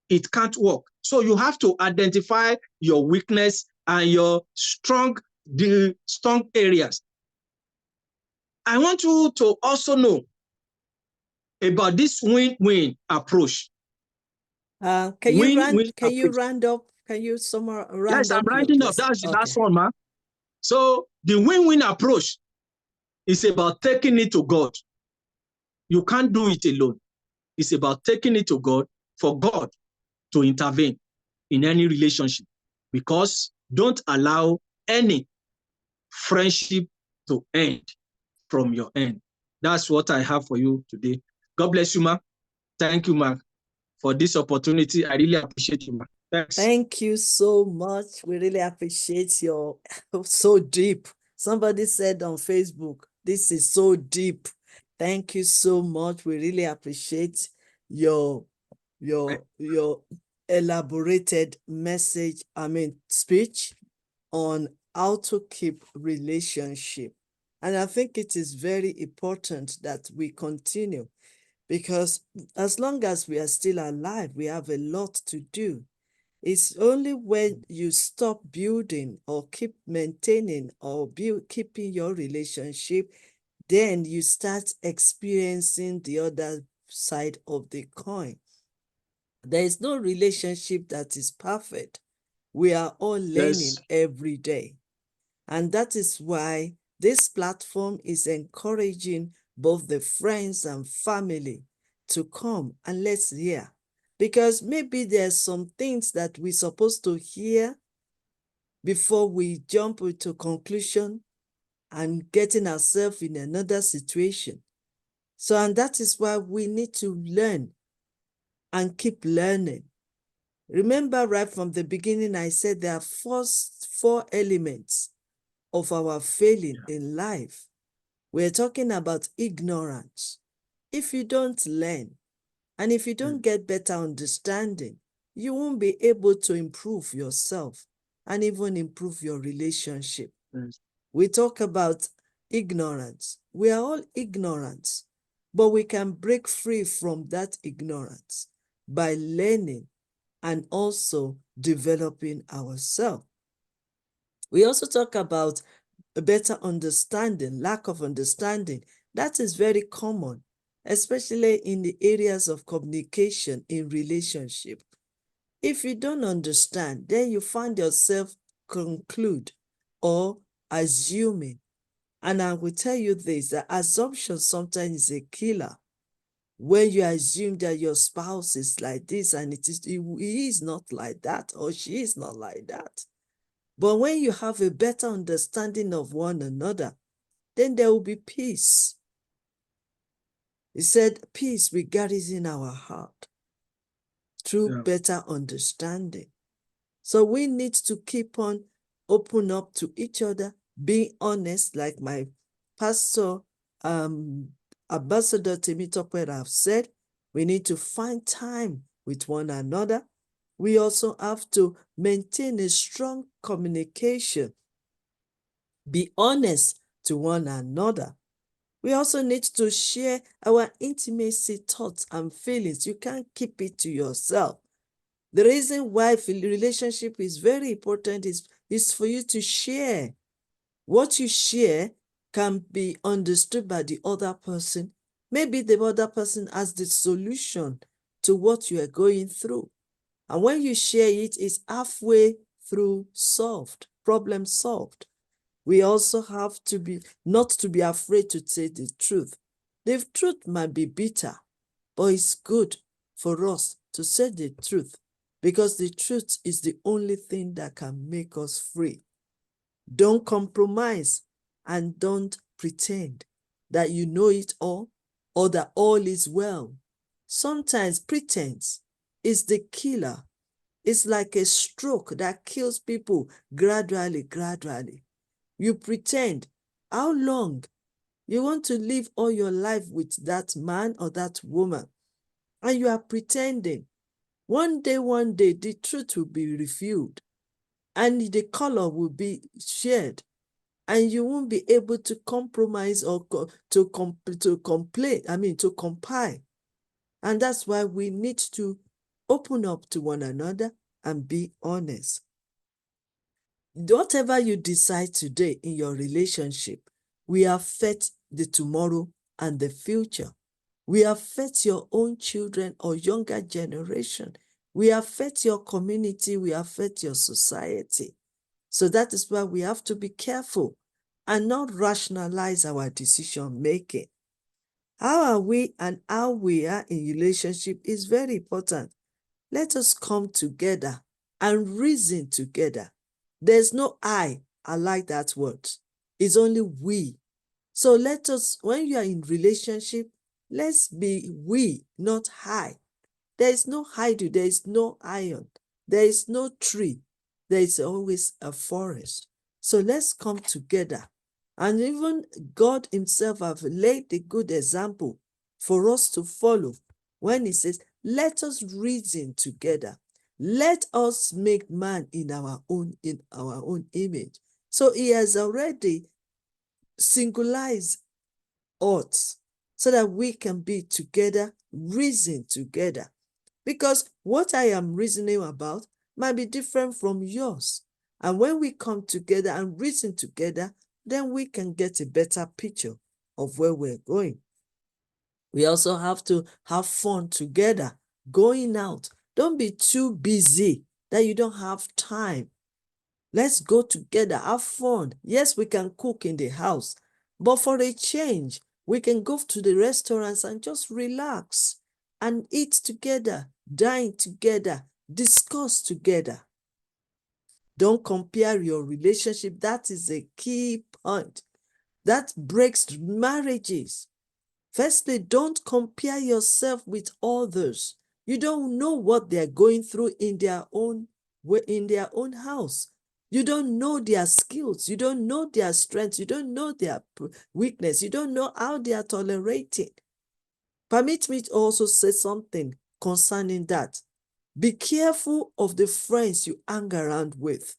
It can't work. So you have to identify your weakness and your the strong areas. I want you to also know about this win-win approach. Can you round up? Can you summarize? Yes, I'm rounding up. That's the last one, man. So the win-win approach is about taking it to God. You can't do it alone. It's about taking it to God for God to intervene in any relationship, because don't allow any friendship to end from your end. That's what I have for you today. God bless you, ma. Thank you, ma, for this opportunity. I really appreciate you, ma. Thanks. Thank you so much. We really appreciate your so deep. Somebody said on Facebook, this is so deep. Thank you so much. We really appreciate your elaborated message, speech on how to keep relationship. And I think it is very important that we continue, because as long as we are still alive, we have a lot to do. It's only when you stop building or keep maintaining or keeping your relationship, then you start experiencing the other side of the coin. There is no relationship that is perfect. We are all learning every day. And that is why this platform is encouraging both the friends and family to come and let's hear. Because maybe there's some things that we're supposed to hear before we jump into conclusion and getting ourselves in another situation. So, and that is why we need to learn and keep learning. Remember, right from the beginning, I said there are four elements of our failing in life. We're talking about ignorance. If you don't learn, and if you don't get better understanding, you won't be able to improve yourself and even improve your relationship. We talk about ignorance. We are all ignorant, but we can break free from that ignorance by learning and also developing ourselves. We also talk about a better understanding, lack of understanding. That is very common, especially in the areas of communication in relationship. If you don't understand, then you find yourself conclude or assuming. And I will tell you this, that assumption sometimes is a killer. When you assume that your spouse is like this and he is not like that, or she is not like that. But when you have a better understanding of one another, then there will be peace. He said, peace we garrison our heart through better understanding. So we need to keep on open up to each other, being honest, like my pastor, Ambassador Temitope have said. We need to find time with one another. We also have to maintain a strong communication, be honest to one another. We also need to share our intimacy thoughts and feelings. You can't keep it to yourself. The reason why relationship is very important is for you to share. What you share can be understood by the other person. Maybe the other person has the solution to what you are going through. And when you share it, it's halfway through solved, problem solved. We also have to be, not to be afraid to say the truth. The truth might be bitter, but it's good for us to say the truth. because the truth is the only thing that can make us free. Don't compromise and don't pretend that you know it all or that all is well. Sometimes pretense is the killer. It's like a stroke that kills people gradually, gradually. You pretend. How long? You want to live all your life with that man or that woman, and you are pretending. One day, the truth will be revealed, and the color will be shared, and you won't be able to compromise or to comply. And that's why we need to open up to one another and be honest. Whatever you decide today in your relationship will affect the tomorrow and the future. Will affect your own children or younger generation. Will affect your community, will affect your society. So that is why we have to be careful and not rationalize our decision making. How are we and how we are in relationship is very important. Let us come together and reason together. There's no I like that word. It's only we. So let us, when you are in relationship, let's be we, not I. There is no hiding, there is no iron, there is no tree. There is always a forest. So let's come together. And even God himself have laid a good example for us to follow when he says, let us reason together. Let us make man in our own image. So he has already singularized us so that we can be together, reason together. Because what I am reasoning about might be different from yours. And when we come together and reason together, then we can get a better picture of where we're going. We also have to have fun together, going out. Don't be too busy that you don't have time. Let's go together, have fun. Yes, we can cook in the house, but for a change, we can go to the restaurants and just relax and eat together, dine together, discuss together. Don't compare your relationship. That is a key point. That breaks marriages. Firstly, don't compare yourself with others. You don't know what they're going through in their own house. You don't know their skills. You don't know their strengths. You don't know their weakness. You don't know how they are tolerated. Permit me to also say something concerning that. Be careful of the friends you hang around with,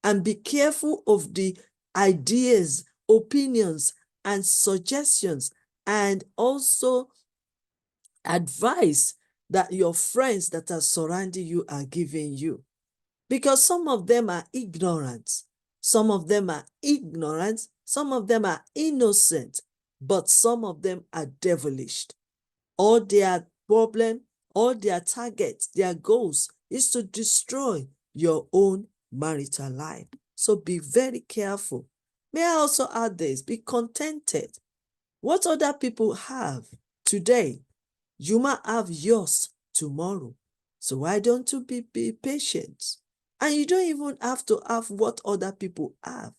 and be careful of the ideas, opinions, and suggestions, and also advice that your friends that are surrounding you are giving you. Because some of them are ignorant, some of them are innocent, but some of them are devilish. All their problem, all their targets, their goals is to destroy your own marital life. So be very careful. May I also add this, be contented. What other people have today, you might have yours tomorrow. So why don't you be patient? And you don't even have to have what other people have,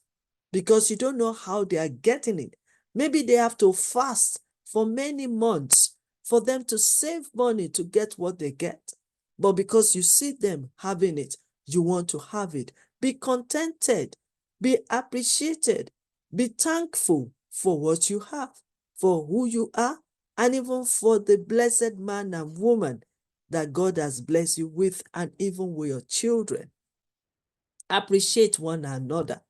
because you don't know how they are getting it. Maybe they have to fast for many months for them to save money to get what they get. But because you see them having it, you want to have it. Be contented, be appreciated, be thankful for what you have, for who you are, and even for the blessed man and woman that God has blessed you with, and even with your children. Appreciate one another.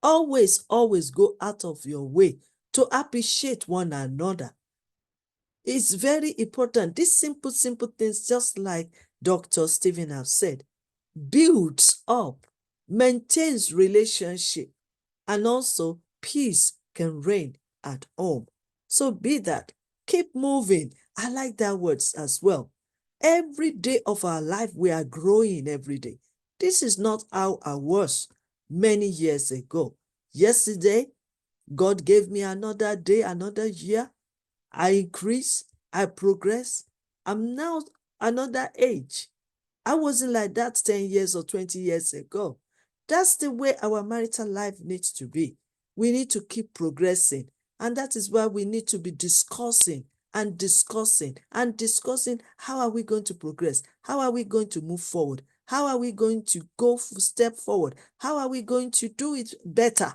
Always go out of your way to appreciate one another. It's very important. These simple things, just like Dr. Stephen have said, builds up, maintains relationship, and also peace can reign at home. So be that. Keep moving. I like that words as well. Every day of our life, we are growing every day. This is not how I was many years ago. Yesterday, God gave me another day, another year. I increase, I progress. I'm now another age. I wasn't like that 10 years or 20 years ago. That's the way our marital life needs to be. We need to keep progressing. And that is why we need to be discussing and discussing and discussing how are we going to progress? How are we going to move forward? How are we going to go step forward? How are we going to do it better?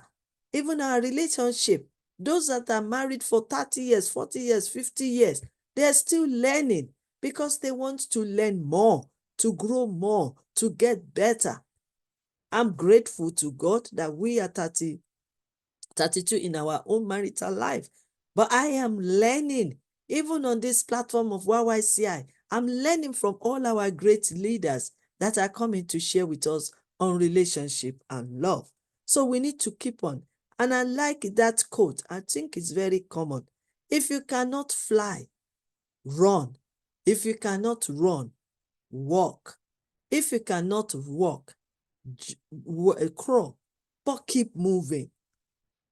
Even our relationship, those that are married for 30 years, 40 years, 50 years, they're still learning because they want to learn more, to grow more, to get better. I'm grateful to God that we are 32 in our own marital life. But I am learning, even on this platform of YYCI, I'm learning from all our great leaders that are coming to share with us on relationship and love. So we need to keep on. And I like that quote. I think it's very common. If you cannot fly, run. If you cannot run, walk. If you cannot walk, crawl, but keep moving.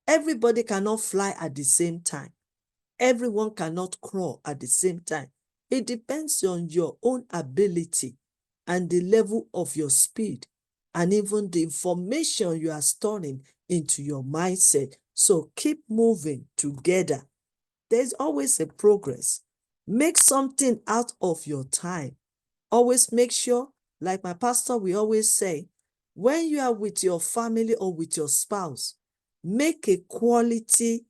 Everybody cannot fly at the same time. Everyone cannot crawl at the same time. It depends on your own ability and the level of your speed and even the information you are storing into your mindset. So keep moving together. There's always a progress. Make something out of your time. Always make sure, like my pastor will always say, when you are with your family or with your spouse, make a quality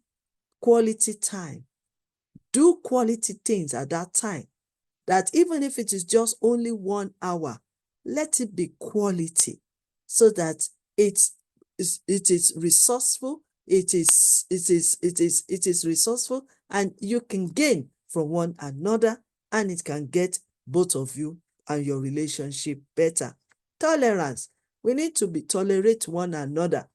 time. Do quality things at that time. That even if it is just only 1 hour, let it be quality so that it is resourceful, it is resourceful, and you can gain from one another, and it can get both of you and your relationship better. Tolerance. We need to be tolerate one another.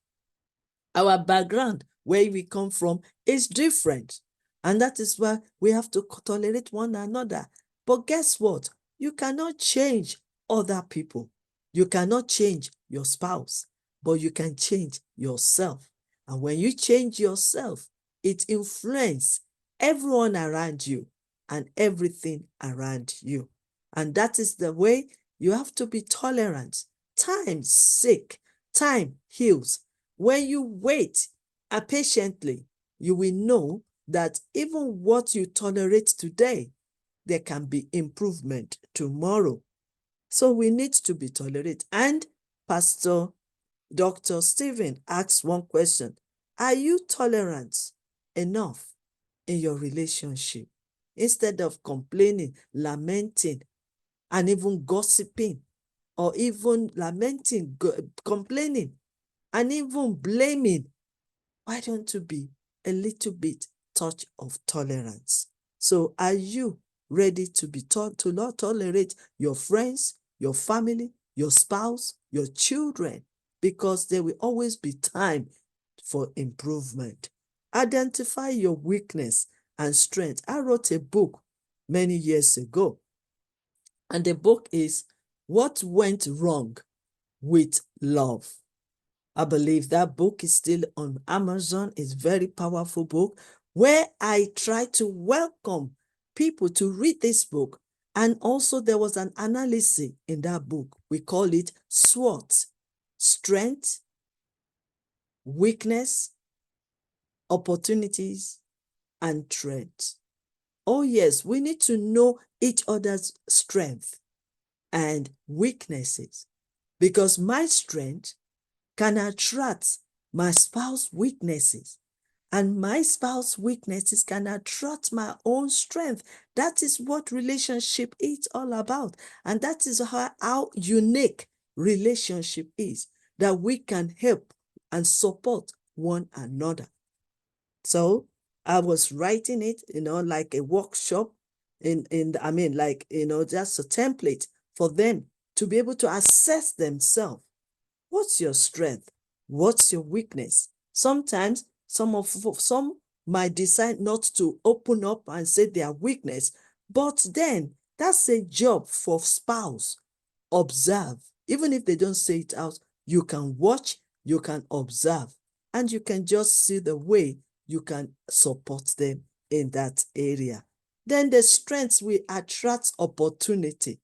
Our background, where we come from, is different. And that is why we have to tolerate one another. But guess what? You cannot change other people. You cannot change your spouse, but you can change yourself. And when you change yourself, it influences everyone around you and everything around you. And that is the way you have to be tolerant. Time sick, time heals. When you wait patiently, you will know that even what you tolerate today, there can be improvement tomorrow. So we need to be tolerant. And Pastor Dr. Stephen asks one question. Are you tolerant enough in your relationship? Instead of complaining, lamenting, and even gossiping, or even lamenting, complaining, and even blaming, why don't you be a little bit touch of tolerance? So are you ready to be taught to not tolerate your friends, your family, your spouse, your children? Because there will always be time for improvement. Identify your weakness and strength. I wrote a book many years ago, and the book is What Went Wrong with Love. I believe that book is still on Amazon. It's a very powerful book where I try to welcome people to read this book. And also there was an analysis in that book. We call it SWOT: strength, weakness, opportunities, and threats. Oh yes, we need to know each other's strength and weaknesses, because my strength can attract my spouse's weaknesses, and my spouse's weaknesses can attract my own strength. That is what relationship is all about. And that is how unique relationship is, that we can help and support one another. So I was writing it, like a workshop just a template for them to be able to assess themselves. What's your strength? What's your weakness? Sometimes some might decide not to open up and say their weakness, but then that's a job for spouse. Observe. Even if they don't say it out, you can watch, you can observe, and you can just see the way you can support them in that area. Then the strengths will attract opportunity.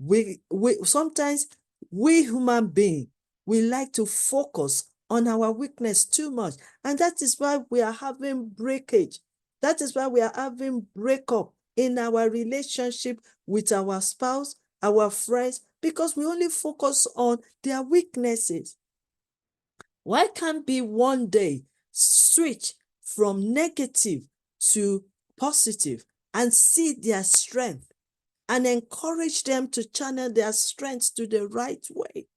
We sometimes we human beings, we like to focus on our weakness too much, and that is why we are having breakage. That is why we are having breakup in our relationship with our spouse, our friends, because we only focus on their weaknesses. Why can't we one day switch from negative to positive and see their strength and encourage them to channel their strengths to the right way,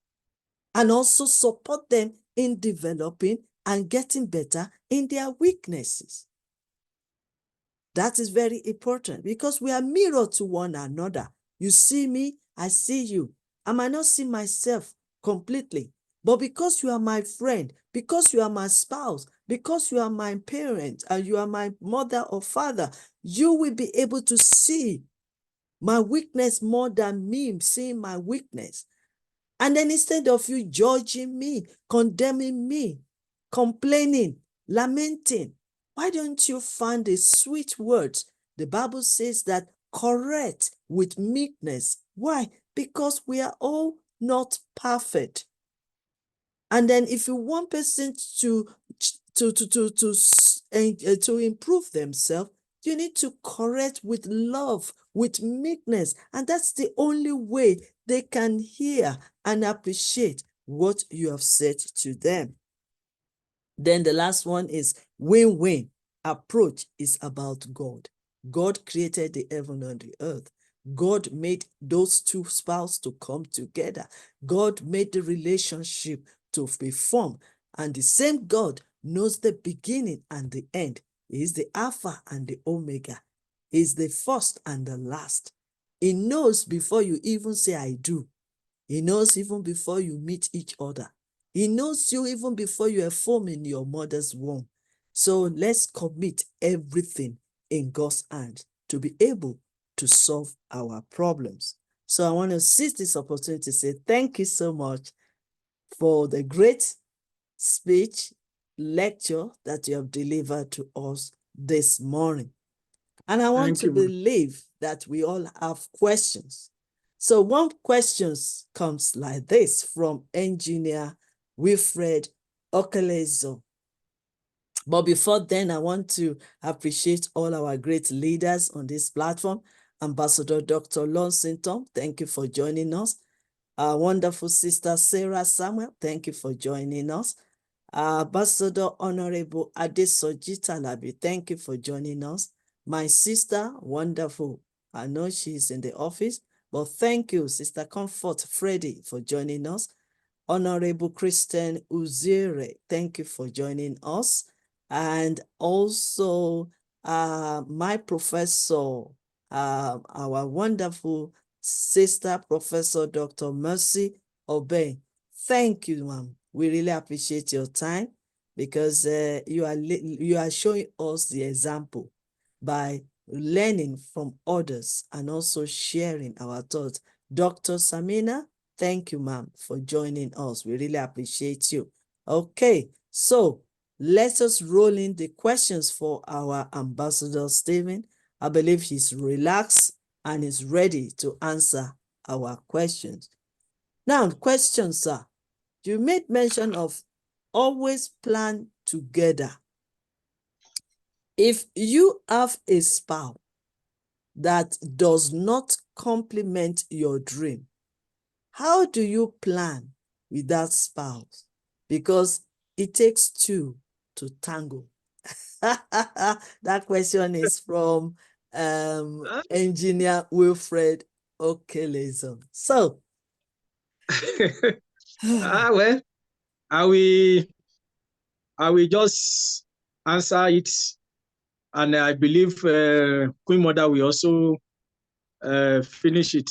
and also support them in developing and getting better in their weaknesses? That is very important because we are mirror to one another. You see me, I see you. I might not see myself completely, but because you are my friend, because you are my spouse, because you are my parent, and you are my mother or father, you will be able to see my weakness more than me seeing my weakness. And then instead of you judging me, condemning me, complaining, lamenting, why don't you find the sweet words? The Bible says that correct with meekness. Why? Because we are all not perfect. And then if you want person to improve themselves, you need to correct with love, with meekness. And that's the only way they can hear and appreciate what you have said to them. Then the last one is win-win. Approach is about God. God created the heaven and the earth. God made those two spouses to come together. God made the relationship to be formed. And the same God knows the beginning and the end. He is the Alpha and the Omega. He is the first and the last. He knows before you even say, I do. He knows even before you meet each other. He knows you even before you are formed in your mother's womb. So let's commit everything in God's hands to be able to solve our problems. So I want to seize this opportunity to say thank you so much for the great speech, lecture that you have delivered to us this morning. And I want to believe that we all have questions. So one question comes like this from engineer Wilfred Okelezo. But before then, I want to appreciate all our great leaders on this platform. Ambassador Dr. Lonsington, thank you for joining us. Our wonderful sister Sarah Samuel, thank you for joining us. Ambassador Honorable Adesoji Talabi, thank you for joining us. My sister, wonderful. I know she's in the office, but thank you, Sister Comfort Freddy, for joining us. Honorable Christian Uzire, thank you for joining us. And also my professor, our wonderful sister, Professor Dr. Mercy Obey. Thank you, ma'am. We really appreciate your time because you are showing us the example by learning from others and also sharing our thoughts. Dr. Samina, thank you, ma'am, for joining us. We really appreciate you. Okay, so let us roll in the questions for our Ambassador Stephen. I believe he's relaxed and is ready to answer our questions. Now, questions are, you made mention of always plan together. If you have a spouse that does not complement your dream, how do you plan with that spouse? Because it takes two to tango. That question is from engineer Wilfred Okelezo. So, well, I will just answer it, and I believe Queen Mother will also finish it.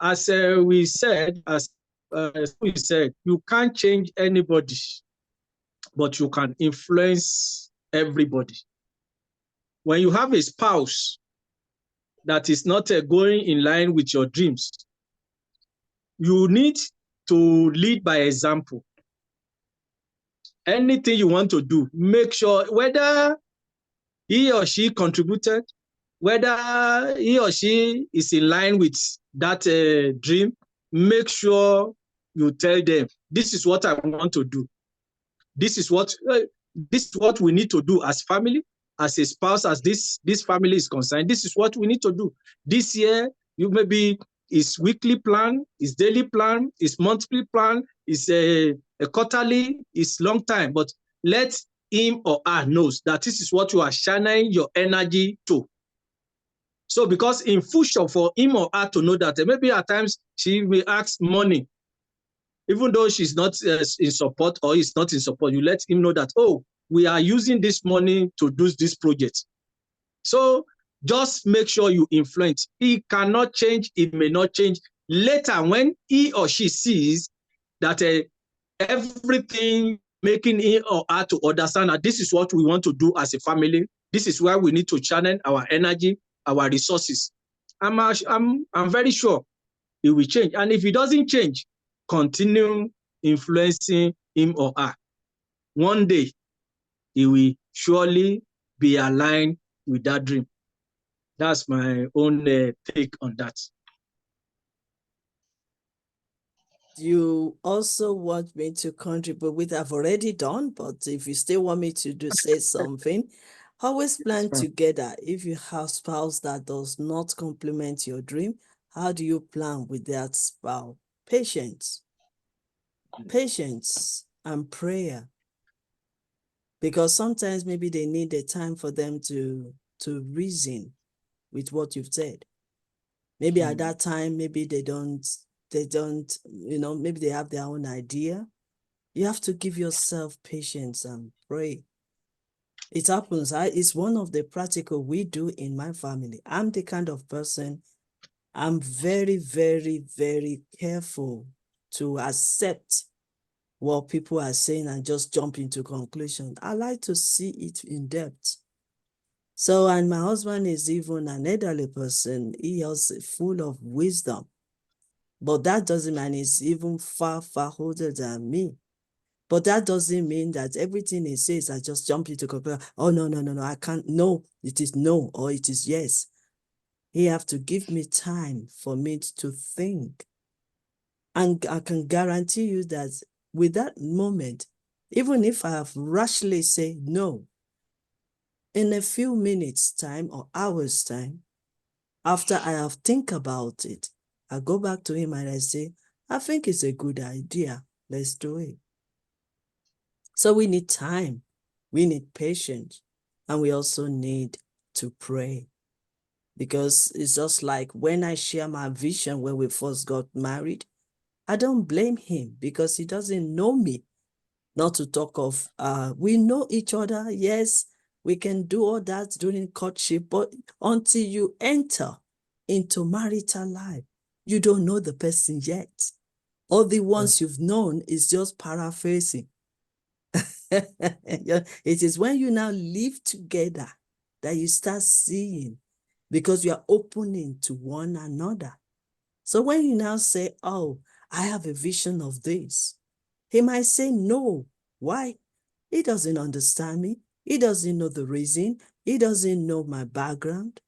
As we said, you can't change anybody, but you can influence everybody. When you have a spouse that is not going in line with your dreams, you need to lead by example. Anything you want to do, make sure whether he or she contributed whether he or she is in line with that dream, make sure you tell them, this is what I want to do. This is what we need to do as family, as a spouse, as this family is concerned. This is what we need to do. This year, you maybe is weekly plan, is daily plan, is monthly plan, is a quarterly, is long time. But let him or her knows that this is what you are channeling your energy to. So because in future for him or her to know that maybe at times she will ask money, even though she's not in support or is not in support, you let him know that, oh, we are using this money to do this project. So just make sure you influence. He cannot change, it may not change. Later, when he or she sees that everything making him or her to understand that this is what we want to do as a family, this is where we need to channel our energy, our resources. I'm very sure it will change. And if it doesn't change, continue influencing him or her. One day, he will surely be aligned with that dream. That's my own take on that. You also want me to contribute with, I've already done, but if you still want me to say something, always plan together. If you have spouse that does not complement your dream, how do you plan with that spouse? Patience and prayer. Because sometimes maybe they need a time for them to reason with what you've said. Maybe at that time, maybe they don't, maybe they have their own idea. You have to give yourself patience and pray. It happens. It's one of the practical we do in my family. I'm the kind of person, I'm very, very, very careful to accept what people are saying and just jump into conclusion. I like to see it in depth. So, and my husband is even an elderly person. He is full of wisdom. But that doesn't mean he's even far, far older than me. But that doesn't mean that everything he says, I just jump into conclusion. Oh, no, I can't. No, it is no, or it is yes. He have to give me time for me to think. And I can guarantee you that with that moment, even if I have rashly said no, in a few minutes time or hours time, after I have think about it, I go back to him and I say, I think it's a good idea. Let's do it. So we need time, we need patience, and we also need to pray. Because it's just like when I share my vision when we first got married, I don't blame him because he doesn't know me. Not to talk of, we know each other, yes, we can do all that during courtship, but until you enter into marital life, you don't know the person yet. All the ones you've known is just paraphrasing. It is when you now live together that you start seeing, because you are opening to one another. So when you now say, oh, I have a vision of this, he might say no. Why? He doesn't understand me. He doesn't know the reason. He doesn't know my background.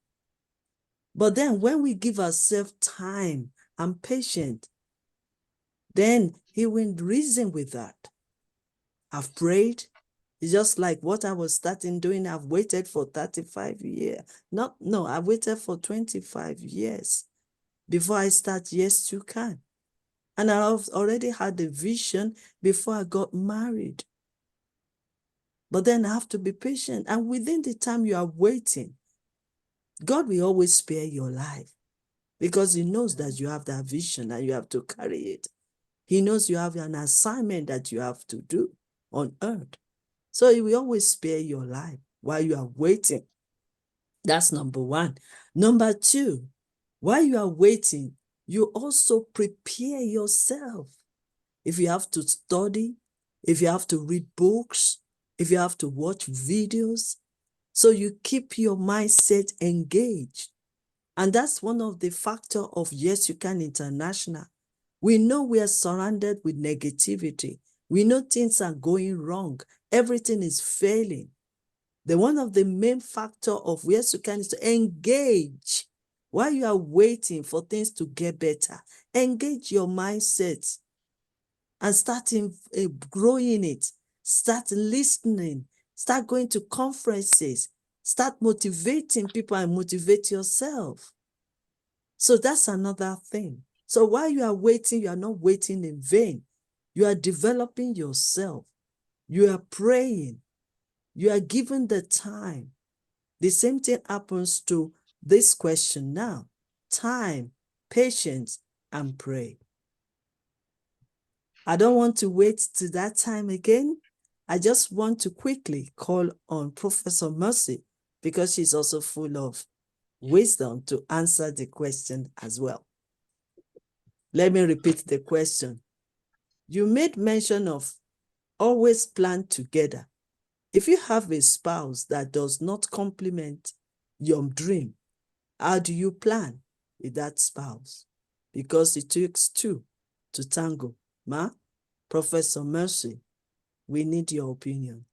But then when we give ourselves time and patience, then he will reason with that. I've prayed. It's just like what I was starting doing. I've waited for 35 years. I waited for 25 years before I start Yes, You Can. And I've already had the vision before I got married. But then I have to be patient. And within the time you are waiting, God will always spare your life because he knows that you have that vision and you have to carry it. He knows you have an assignment that you have to do on earth. So he will always spare your life while you are waiting. That's number one. Number two, while you are waiting, you also prepare yourself. If you have to study, if you have to read books, if you have to watch videos, so you keep your mindset engaged. And that's one of the factors of Yes, You Can International. We know we are surrounded with negativity. We know things are going wrong. Everything is failing. one of the main factor of Y.Y.C.I is to engage. While you are waiting for things to get better, engage your mindset and start growing it. Start listening. Start going to conferences. Start motivating people and motivate yourself. So that's another thing. So while you are waiting, you are not waiting in vain. You are developing yourself. You are praying. You are given the time. The same thing happens to this question now. Time, patience, and pray. I don't want to wait to that time again. I just want to quickly call on Professor Mercy because she's also full of wisdom to answer the question as well. Let me repeat the question. You made mention of always plan together. If you have a spouse that does not complement your dream, how do you plan with that spouse? Because it takes two to tango. Ma, Professor Mercy, we need your opinion,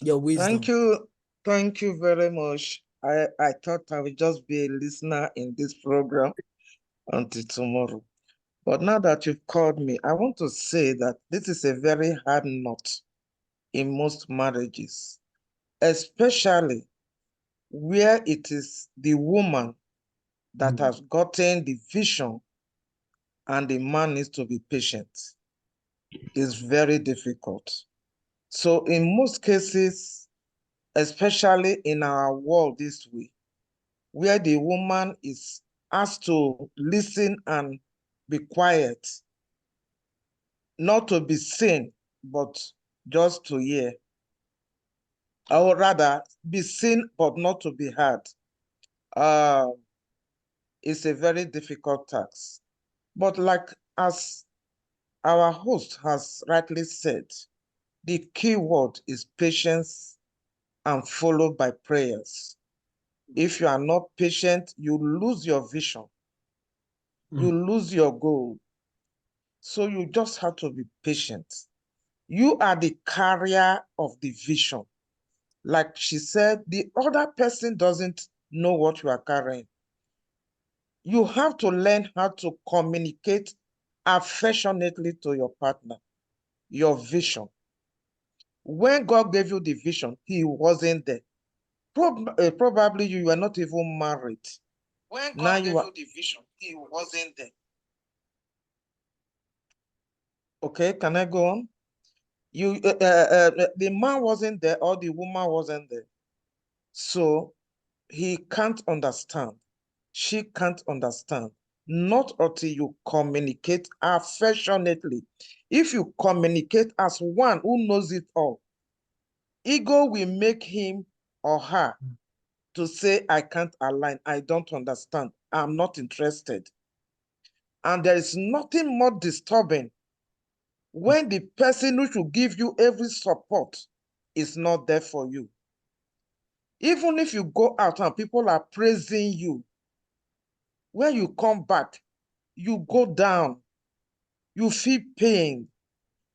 your wisdom. Thank you very much. I thought I would just be a listener in this program until tomorrow. But now that you've called me, I want to say that this is a very hard knot in most marriages, especially where it is the woman that has gotten the vision and the man needs to be patient. It's very difficult. So in most cases, especially in our world this way, where the woman is asked to listen and be quiet, not to be seen, but just to hear, or rather be seen, but not to be heard. It's a very difficult task. But like as our host has rightly said, the key word is patience and followed by prayers. If you are not patient, you lose your vision. You lose your goal. So you just have to be patient. You are the carrier of the vision. Like she said, the other person doesn't know what you are carrying. You have to learn how to communicate affectionately to your partner, your vision. When God gave you the vision, he wasn't there. Probably you were not even married. When God gave you the vision, he wasn't there. Okay, can I go on? The man wasn't there or the woman wasn't there. So he can't understand. She can't understand. Not until you communicate affectionately. If you communicate as one who knows it all, ego will make him or her to say, I can't align, I don't understand, I'm not interested. And there is nothing more disturbing when the person who should give you every support is not there for you. Even if you go out and people are praising you, when you come back, you go down, you feel pain.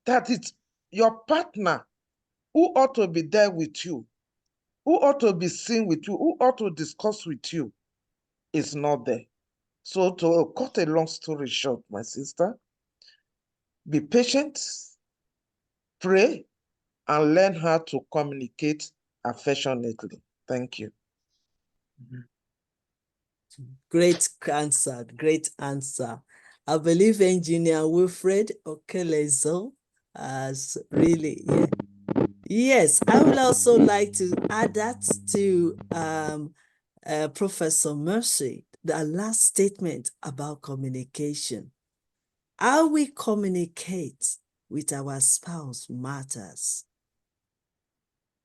That it's your partner who ought to be there with you, who ought to be seen with you, who ought to discuss with you, is not there. So to cut a long story short, my sister, be patient, pray, and learn how to communicate affectionately. Thank you. Great answer, great answer. I believe Engineer Wilfred Okelezo has really, yeah. Yes, I would also like to add that to Professor Mercy, the last statement about communication. How we communicate with our spouse matters.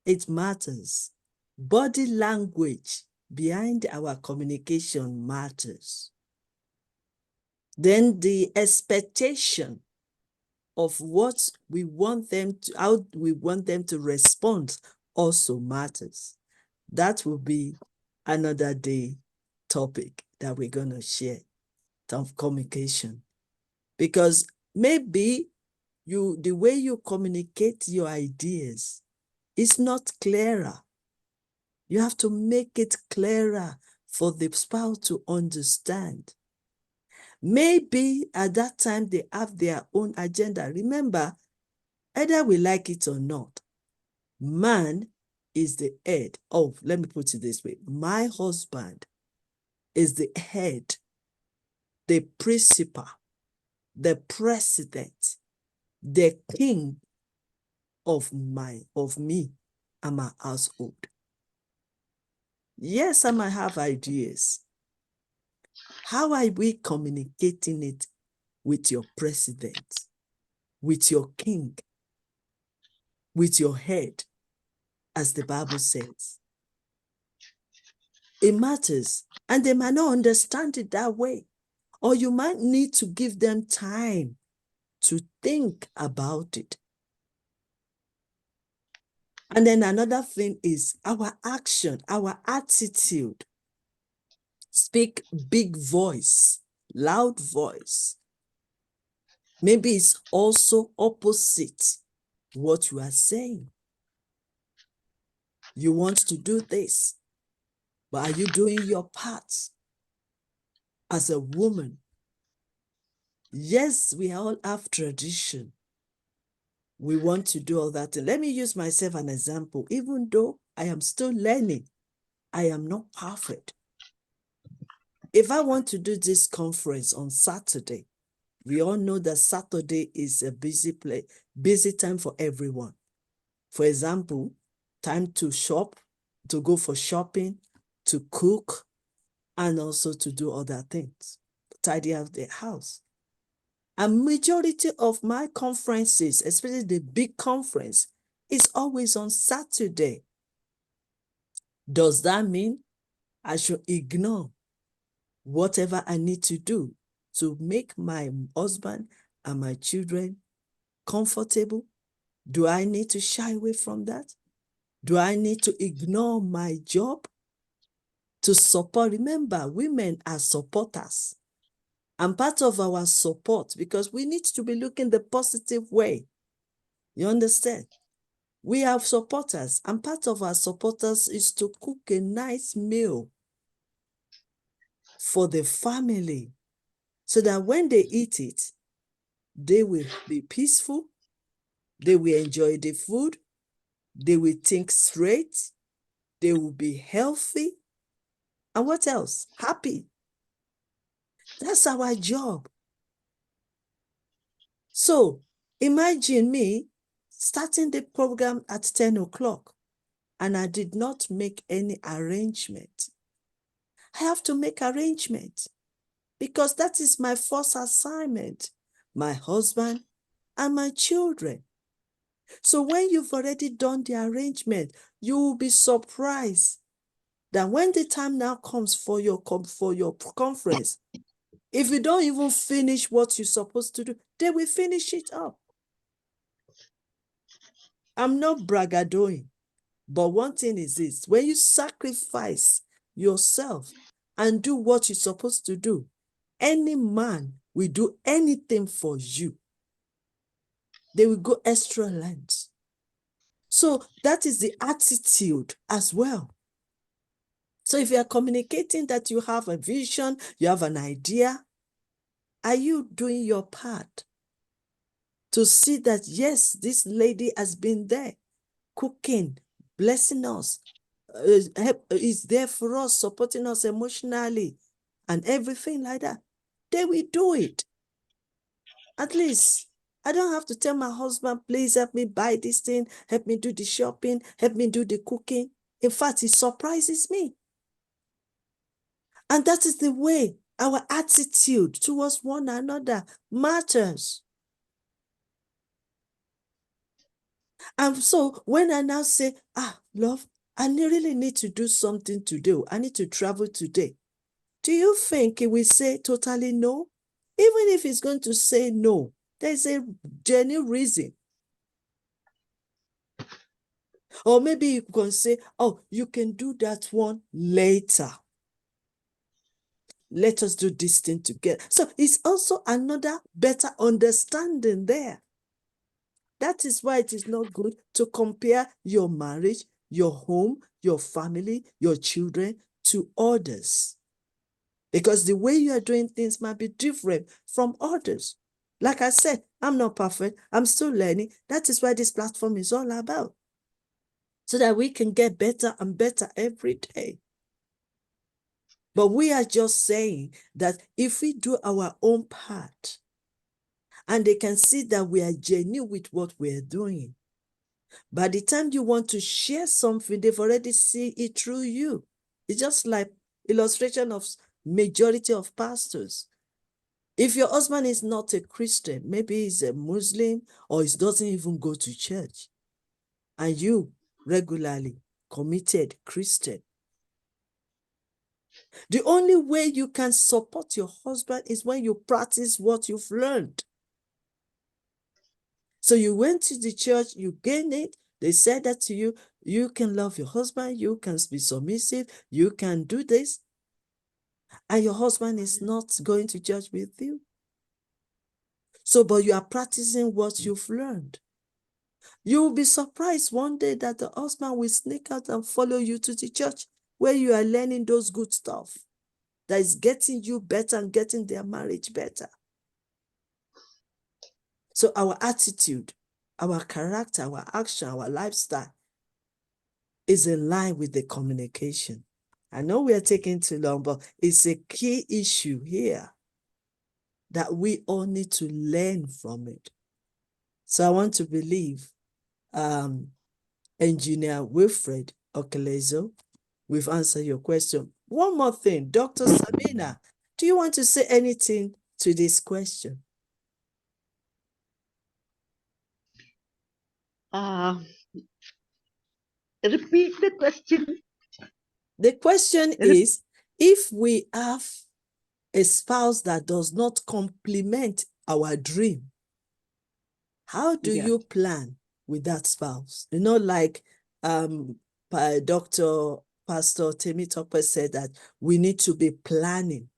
It matters. Body language behind our communication matters. Then the expectation of what we want them to, how we want them to respond also matters. That will be another day topic that we're going to share of communication. Because maybe the way you communicate your ideas It's not clearer. You have to make it clearer for the spouse to understand. Maybe at that time they have their own agenda. Remember, either we like it or not, man is the head of, let me put it this way, my husband is the head, the principal, the president, the king of me and my household. Yes, I might have ideas. How are we communicating it with your president, with your king, with your head, as the Bible says? It matters, and they might not understand it that way. Or you might need to give them time to think about it. And then another thing is our action, our attitude. Speak big voice, loud voice. Maybe it's also opposite what you are saying. You want to do this, but are you doing your part as a woman? Yes, we all have tradition. We want to do all that. Let me use myself as an example. Even though I am still learning, I am not perfect. If I want to do this conference on Saturday, we all know that Saturday is a busy time for everyone. For example, time to shop, to go for shopping, to cook, and also to do other things, tidy up the house. A majority of my conferences, especially the big conference, is always on Saturday. Does that mean I should ignore whatever I need to do to make my husband and my children comfortable? Do I need to shy away from that? Do I need to ignore my job to support? Remember, women are supporters. And part of our support, because we need to be looking the positive way. You understand? We have supporters, and part of our supporters is to cook a nice meal for the family so that when they eat it, they will be peaceful, they will enjoy the food, they will think straight, they will be healthy, and what else? Happy. That's our job. So imagine me starting the program at 10 o'clock and I did not make any arrangement. I have to make arrangement because that is my first assignment, my husband and my children. So when you've already done the arrangement, you will be surprised that when the time now comes for your conference, if you don't even finish what you're supposed to do, they will finish it up. I'm not braggadooing, but one thing is this: when you sacrifice yourself and do what you're supposed to do, any man will do anything for you. They will go extra lengths. So that is the attitude as well. So if you are communicating that you have a vision, you have an idea, are you doing your part to see that, yes, this lady has been there, cooking, blessing us, is there for us, supporting us emotionally, and everything like that? They will do it. At least I don't have to tell my husband, please help me buy this thing, help me do the shopping, help me do the cooking. In fact, it surprises me. And that is the way our attitude towards one another matters. And so when I now say, love, I really need to do something today, I need to travel today, do you think he will say totally no? Even if he's going to say no, there's a genuine reason. Or maybe you can say, oh, you can do that one later. Let us do this thing together. So it's also another better understanding there. That is why it is not good to compare your marriage, your home, your family, your children to others. Because the way you are doing things might be different from others. Like I said, I'm not perfect. I'm still learning. That is why this platform is all about. So that we can get better and better every day. But we are just saying that if we do our own part, and they can see that we are genuine with what we're doing, by the time you want to share something, they've already seen it through you. It's just like illustration of majority of pastors. If your husband is not a Christian, maybe he's a Muslim or he doesn't even go to church, and you regularly committed Christian, the only way you can support your husband is when you practice what you've learned. So you went to the church, you gained it, they said that to you, you can love your husband, you can be submissive, you can do this, and your husband is not going to church with you. So, but you are practicing what you've learned. You will be surprised one day that the husband will sneak out and follow you to the church where you are learning those good stuff that is getting you better and getting their marriage better. So our attitude, our character, our action, our lifestyle is in line with the communication. I know we are taking too long, but it's a key issue here that we all need to learn from it. So I want to believe Engineer Wilfred Okelezo, we've answered your question. One more thing, Dr. Sabina, do you want to say anything to this question? Repeat the question. The question is, if we have a spouse that does not complement our dream, how do you plan with that spouse? You know, like Dr. Pastor Temitope said that we need to be planning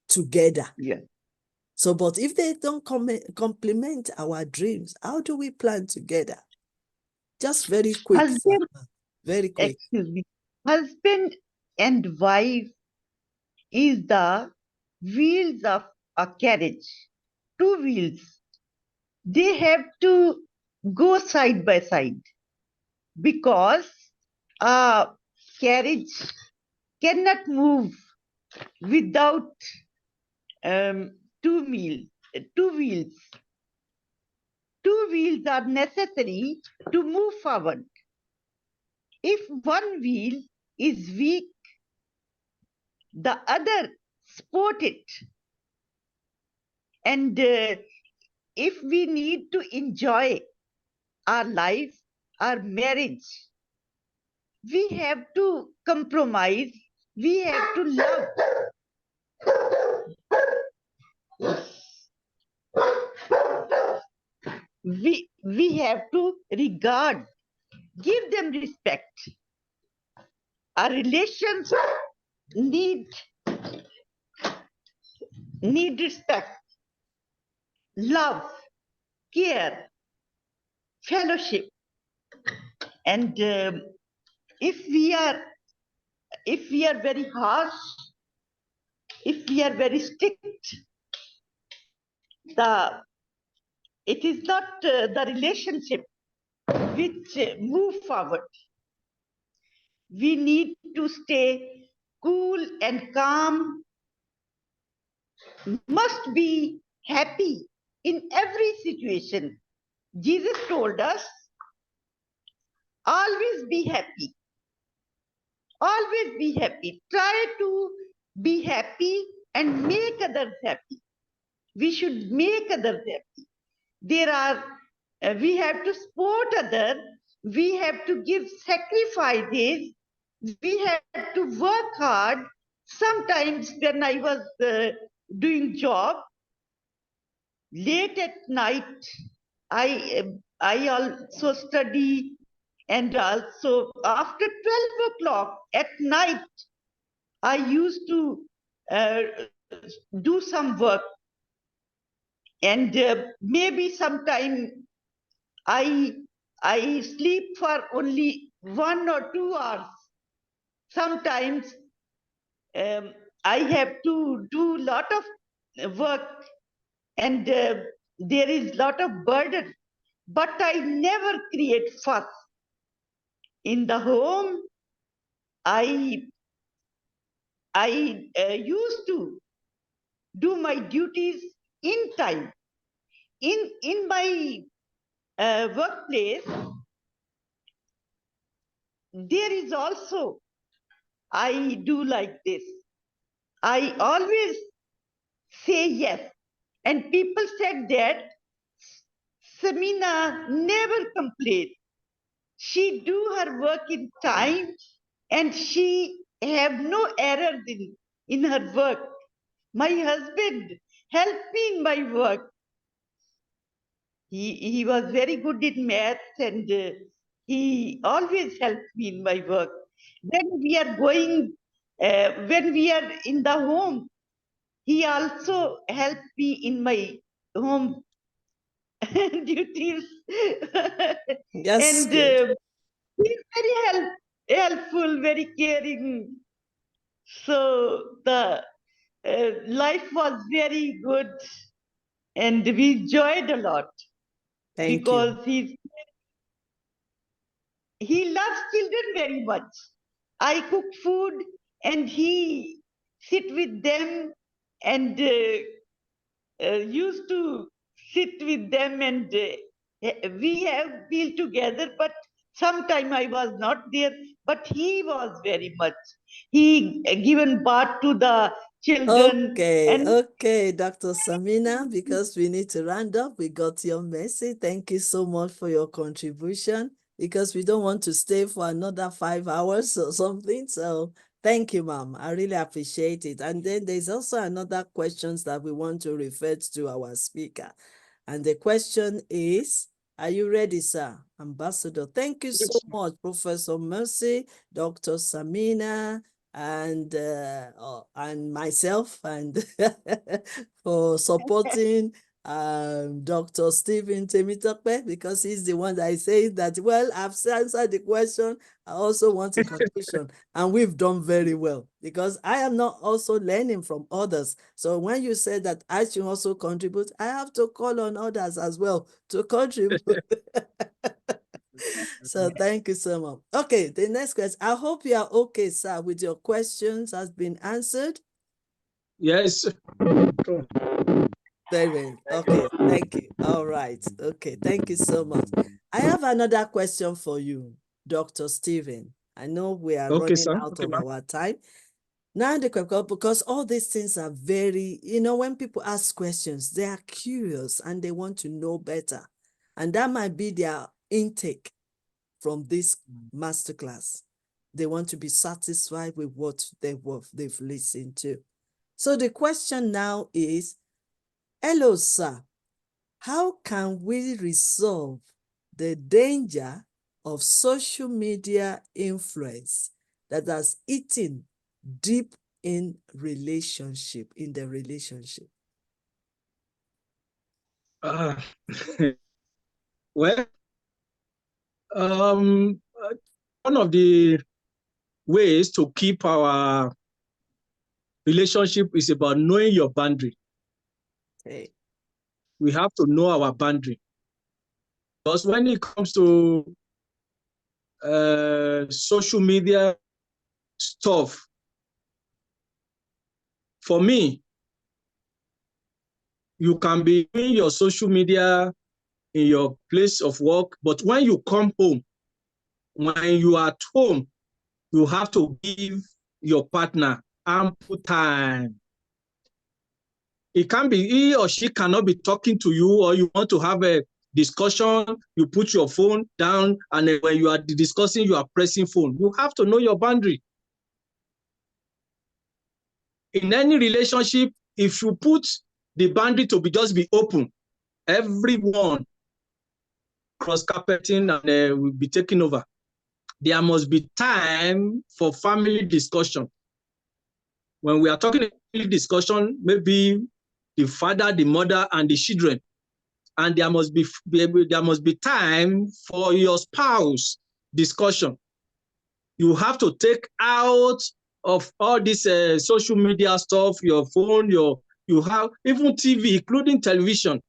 together. Yeah. So, but if they don't complement our dreams, how do we plan together? Just very quick, sir. Very quick. Excuse me. Husband and wife is the wheels of a carriage. Two wheels. They have to go side by side because a carriage cannot move without two wheels. Two wheels are necessary to move forward. If one wheel is weak, the other support it. And if we need to enjoy our life, our marriage, we have to compromise, we have to love. We have to regard, give them respect. Our relations need respect, love, care, fellowship. And if we are very harsh, if we are very strict, it is not the relationship which move forward. We need to stay cool and calm, must be happy in every situation. Jesus told us, always be happy. Always be happy. Try to be happy and make others happy. We should make others happy. We have to support others. We have to give sacrifices. We have to work hard. Sometimes when I was doing job, late at night, I also study, and also after 12 o'clock at night, I used to do some work. And maybe sometime I sleep for only 1 or 2 hours. Sometimes I have to do lot of work, and there is lot of burden, but I never create fuss. In the home, I used to do my duties in time. In my workplace, there is also, I do like this. I always say yes. And people said that Samina never complains. She do her work in time, and she have no errors in her work. My husband helped me in my work. He was very good in maths, and he always helped me in my work. When we are going, when we are in the home, he also helped me in my home duties. Yes, And good. he's very helpful, very caring. So the life was very good, and we enjoyed a lot Thank you. because he loves children very much. I cook food, and he sit with them, and used to sit with them, and we have meal together. But sometime I was not there, but he was very much. He given birth to the children, Okay, and okay, Dr. Samina, because we need to round up, we got your message. Thank you so much for your contribution, because we don't want to stay for another 5 hours or something. So thank you, ma'am. I really appreciate it. And then there's also another questions that we want to refer to our speaker. And the question is, are you ready, sir? Ambassador, thank you so much, Professor Mercy, Dr. Samina, and myself, and for supporting Dr. Stephen Temitope, because he's the one that I say that, well, I've answered the question. I also want a contribution, and we've done very well, because I am not also learning from others. So when you say that I should also contribute, I have to call on others as well to contribute. So thank you so much. Okay, the next question. I hope you are okay, sir, with your questions has been answered. Yes. Very okay. Thank you. All right. Okay. Thank you so much. I have another question for you, Dr. Stephen. I know we are Okay, running sir. out of our time. Now the question, because all these things are very, when people ask questions, they are curious and they want to know better. And that might be their intake from this masterclass. They want to be satisfied with what they've listened to. So the question now is, hello, sir, how can we resolve the danger of social media influence that has eaten deep in the relationship? Well, one of the ways to keep our relationship is about knowing your boundary. Okay. We have to know our boundary. Because when it comes to social media stuff, for me, you can be doing your social media in your place of work, but when you come home, when you are at home, you have to give your partner ample time. It can be he or she cannot be talking to you, or you want to have a discussion, you put your phone down, and when you are discussing, you are pressing phone. You have to know your boundary. In any relationship, if you put the boundary to just be open, everyone cross-carpeting and will be taken over. There must be time for family discussion. When we are talking family discussion, maybe the father, the mother, and the children, and there must be time for your spouse discussion. You have to take out of all this social media stuff, your phone, you have even TV, including television.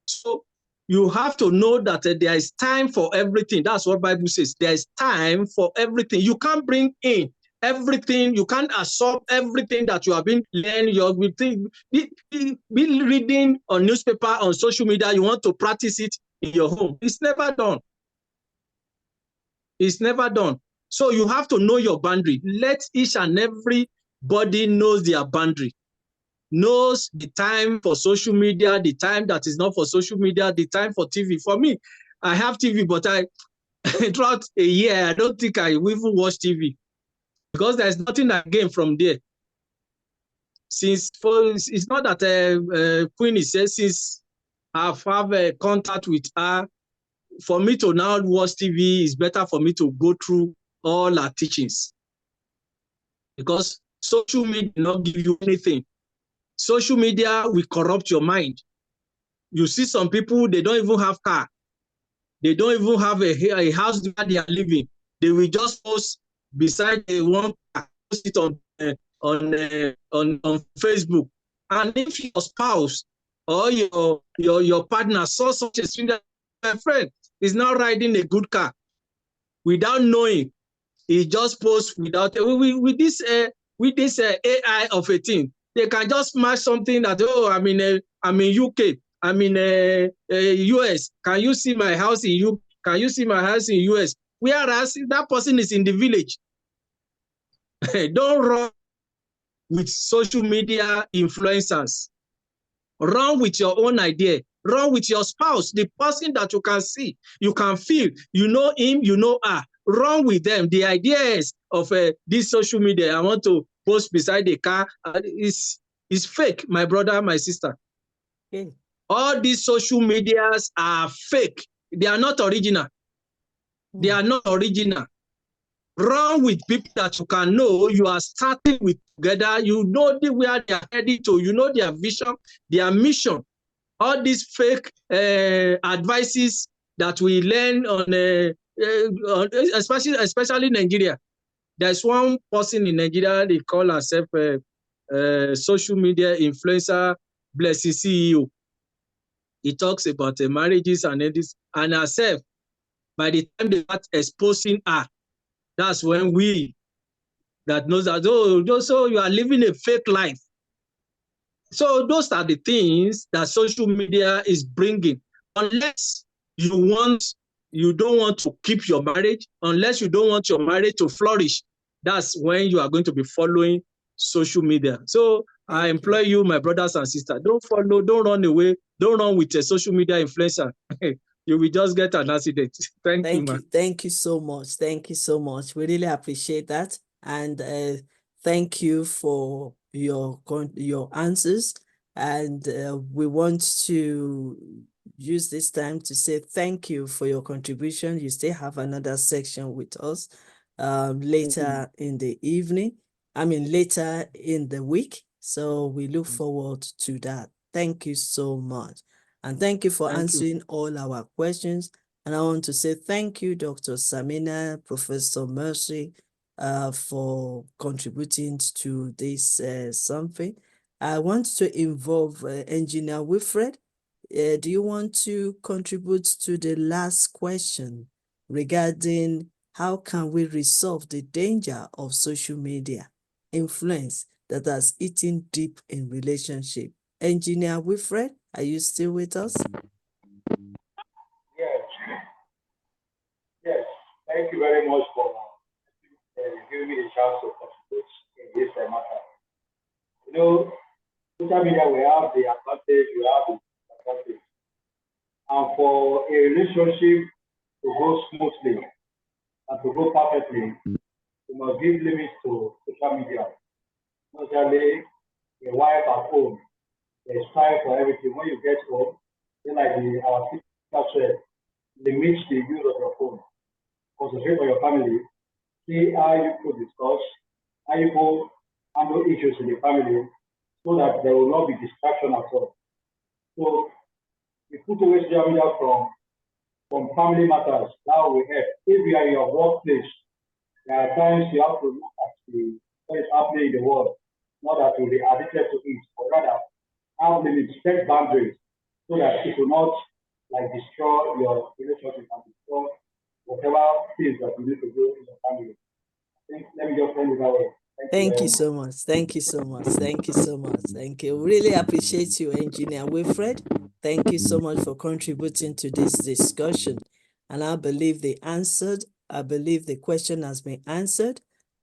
So you have to know that there is time for everything. That's what Bible says. There is time for everything. You can't bring in everything. You can't absorb everything that you have been learning. You'll be reading on newspaper, on social media. You want to practice it in your home. It's never done. It's never done. So you have to know your boundary. Let each and everybody knows their boundary. Knows the time for social media, the time that is not for social media, the time for TV. For me, I have TV, but throughout a year, I don't think I will even watch TV because there's nothing I gain from there. It's not that Queenie says, since I've a contact with her, for me to now watch TV, is better for me to go through all her teachings, because social media will not give you anything. Social media will corrupt your mind. You see some people, they don't even have car. They don't even have a house where they are living. They will just post beside one car, post it on Facebook. And if your spouse or your partner saw such a thing, that my friend is now riding a good car without knowing, he just posts without with this AI of a thing. They can just match something that, oh, I'm in UK, I'm in US. Can you see my house in UK? Can you see my house in US? Whereas that person is in the village. Don't run with social media influencers. Run with your own idea. Run with your spouse, the person that you can see, you can feel, you know him, you know her. Run with them. The ideas of this social media, I want to post beside the car, is fake, my brother, my sister. Okay. All these social medias are fake. They are not original. They are not original. Run with people that you can know you are starting with together. You know where they are heading to. You know their vision, their mission. All these fake advices that we learn on, especially Nigeria. There's one person in Nigeria, they call herself social media influencer, Blessing CEO. He talks about marriages and this, and herself. By the time they start exposing her, that's when we that knows that, oh, so you are living a fake life. So those are the things that social media is bringing. Unless you don't want to keep your marriage, unless you don't want your marriage to flourish, that's when you are going to be following social media. So I implore you, my brothers and sisters, don't run away, don't run with a social media influencer. You will just get an accident. Thank you, man. Thank you so much. Thank you so much. We really appreciate that. And thank you for your answers. And we want to use this time to say thank you for your contribution. You still have another section with us later in the evening. Later in the week. So we look forward to that. Thank you so much. And thank you for answering all our questions. And I want to say thank you, Dr. Samina, Professor Mercy, for contributing to this something. I want to involve Engineer Wilfred. Do you want to contribute to the last question regarding how can we resolve the danger of social media influence that has eaten deep in relationship? Engineer Wilfred, are you still with us? Yes. Thank you very much for giving me the chance to contribute in this matter. You know, social media, we have the advantage, we have the disadvantage. And for a relationship to go smoothly and to go perfectly, we must give limits to social media. Not only a wife at home, there's time for everything. When you get home, just like our sister said, limit the use of your phone. Concentrate on your family. See how you could discuss, how you could handle issues in the family, so that there will not be distraction at all. So we put away social media from family matters. Now we have, if you are in your workplace, there are times you have to look at what is happening in the world, not that you'll be addicted to it, but rather have limits, set boundaries, so that it will not like destroy your relationship and destroy whatever things that you need to do in your family. I think, let me just end it that way. Thank you so much. Thank you so much. Thank you so much. Thank you. Really appreciate you, Engineer Wilfred. Thank you so much for contributing to this discussion. And I believe they answered. I believe the question has been answered.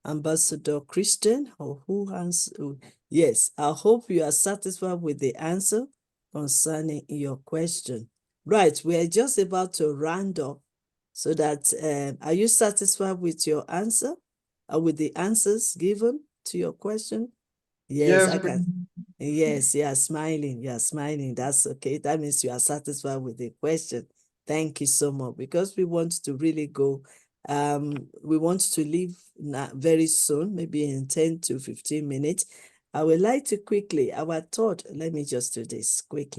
Ambassador Christian, or who answered? Yes, I hope you are satisfied with the answer concerning your question. Right, we are just about to round up so that, are you satisfied with your answer? With the answers given to your question? Yes, Yes, I can. Yes, you are smiling. You are smiling. That's okay. That means you are satisfied with the question. Thank you so much. Because we want to really go, we want to leave very soon, maybe in 10 to 15 minutes. I would like to quickly, our thought, let me just do this quickly.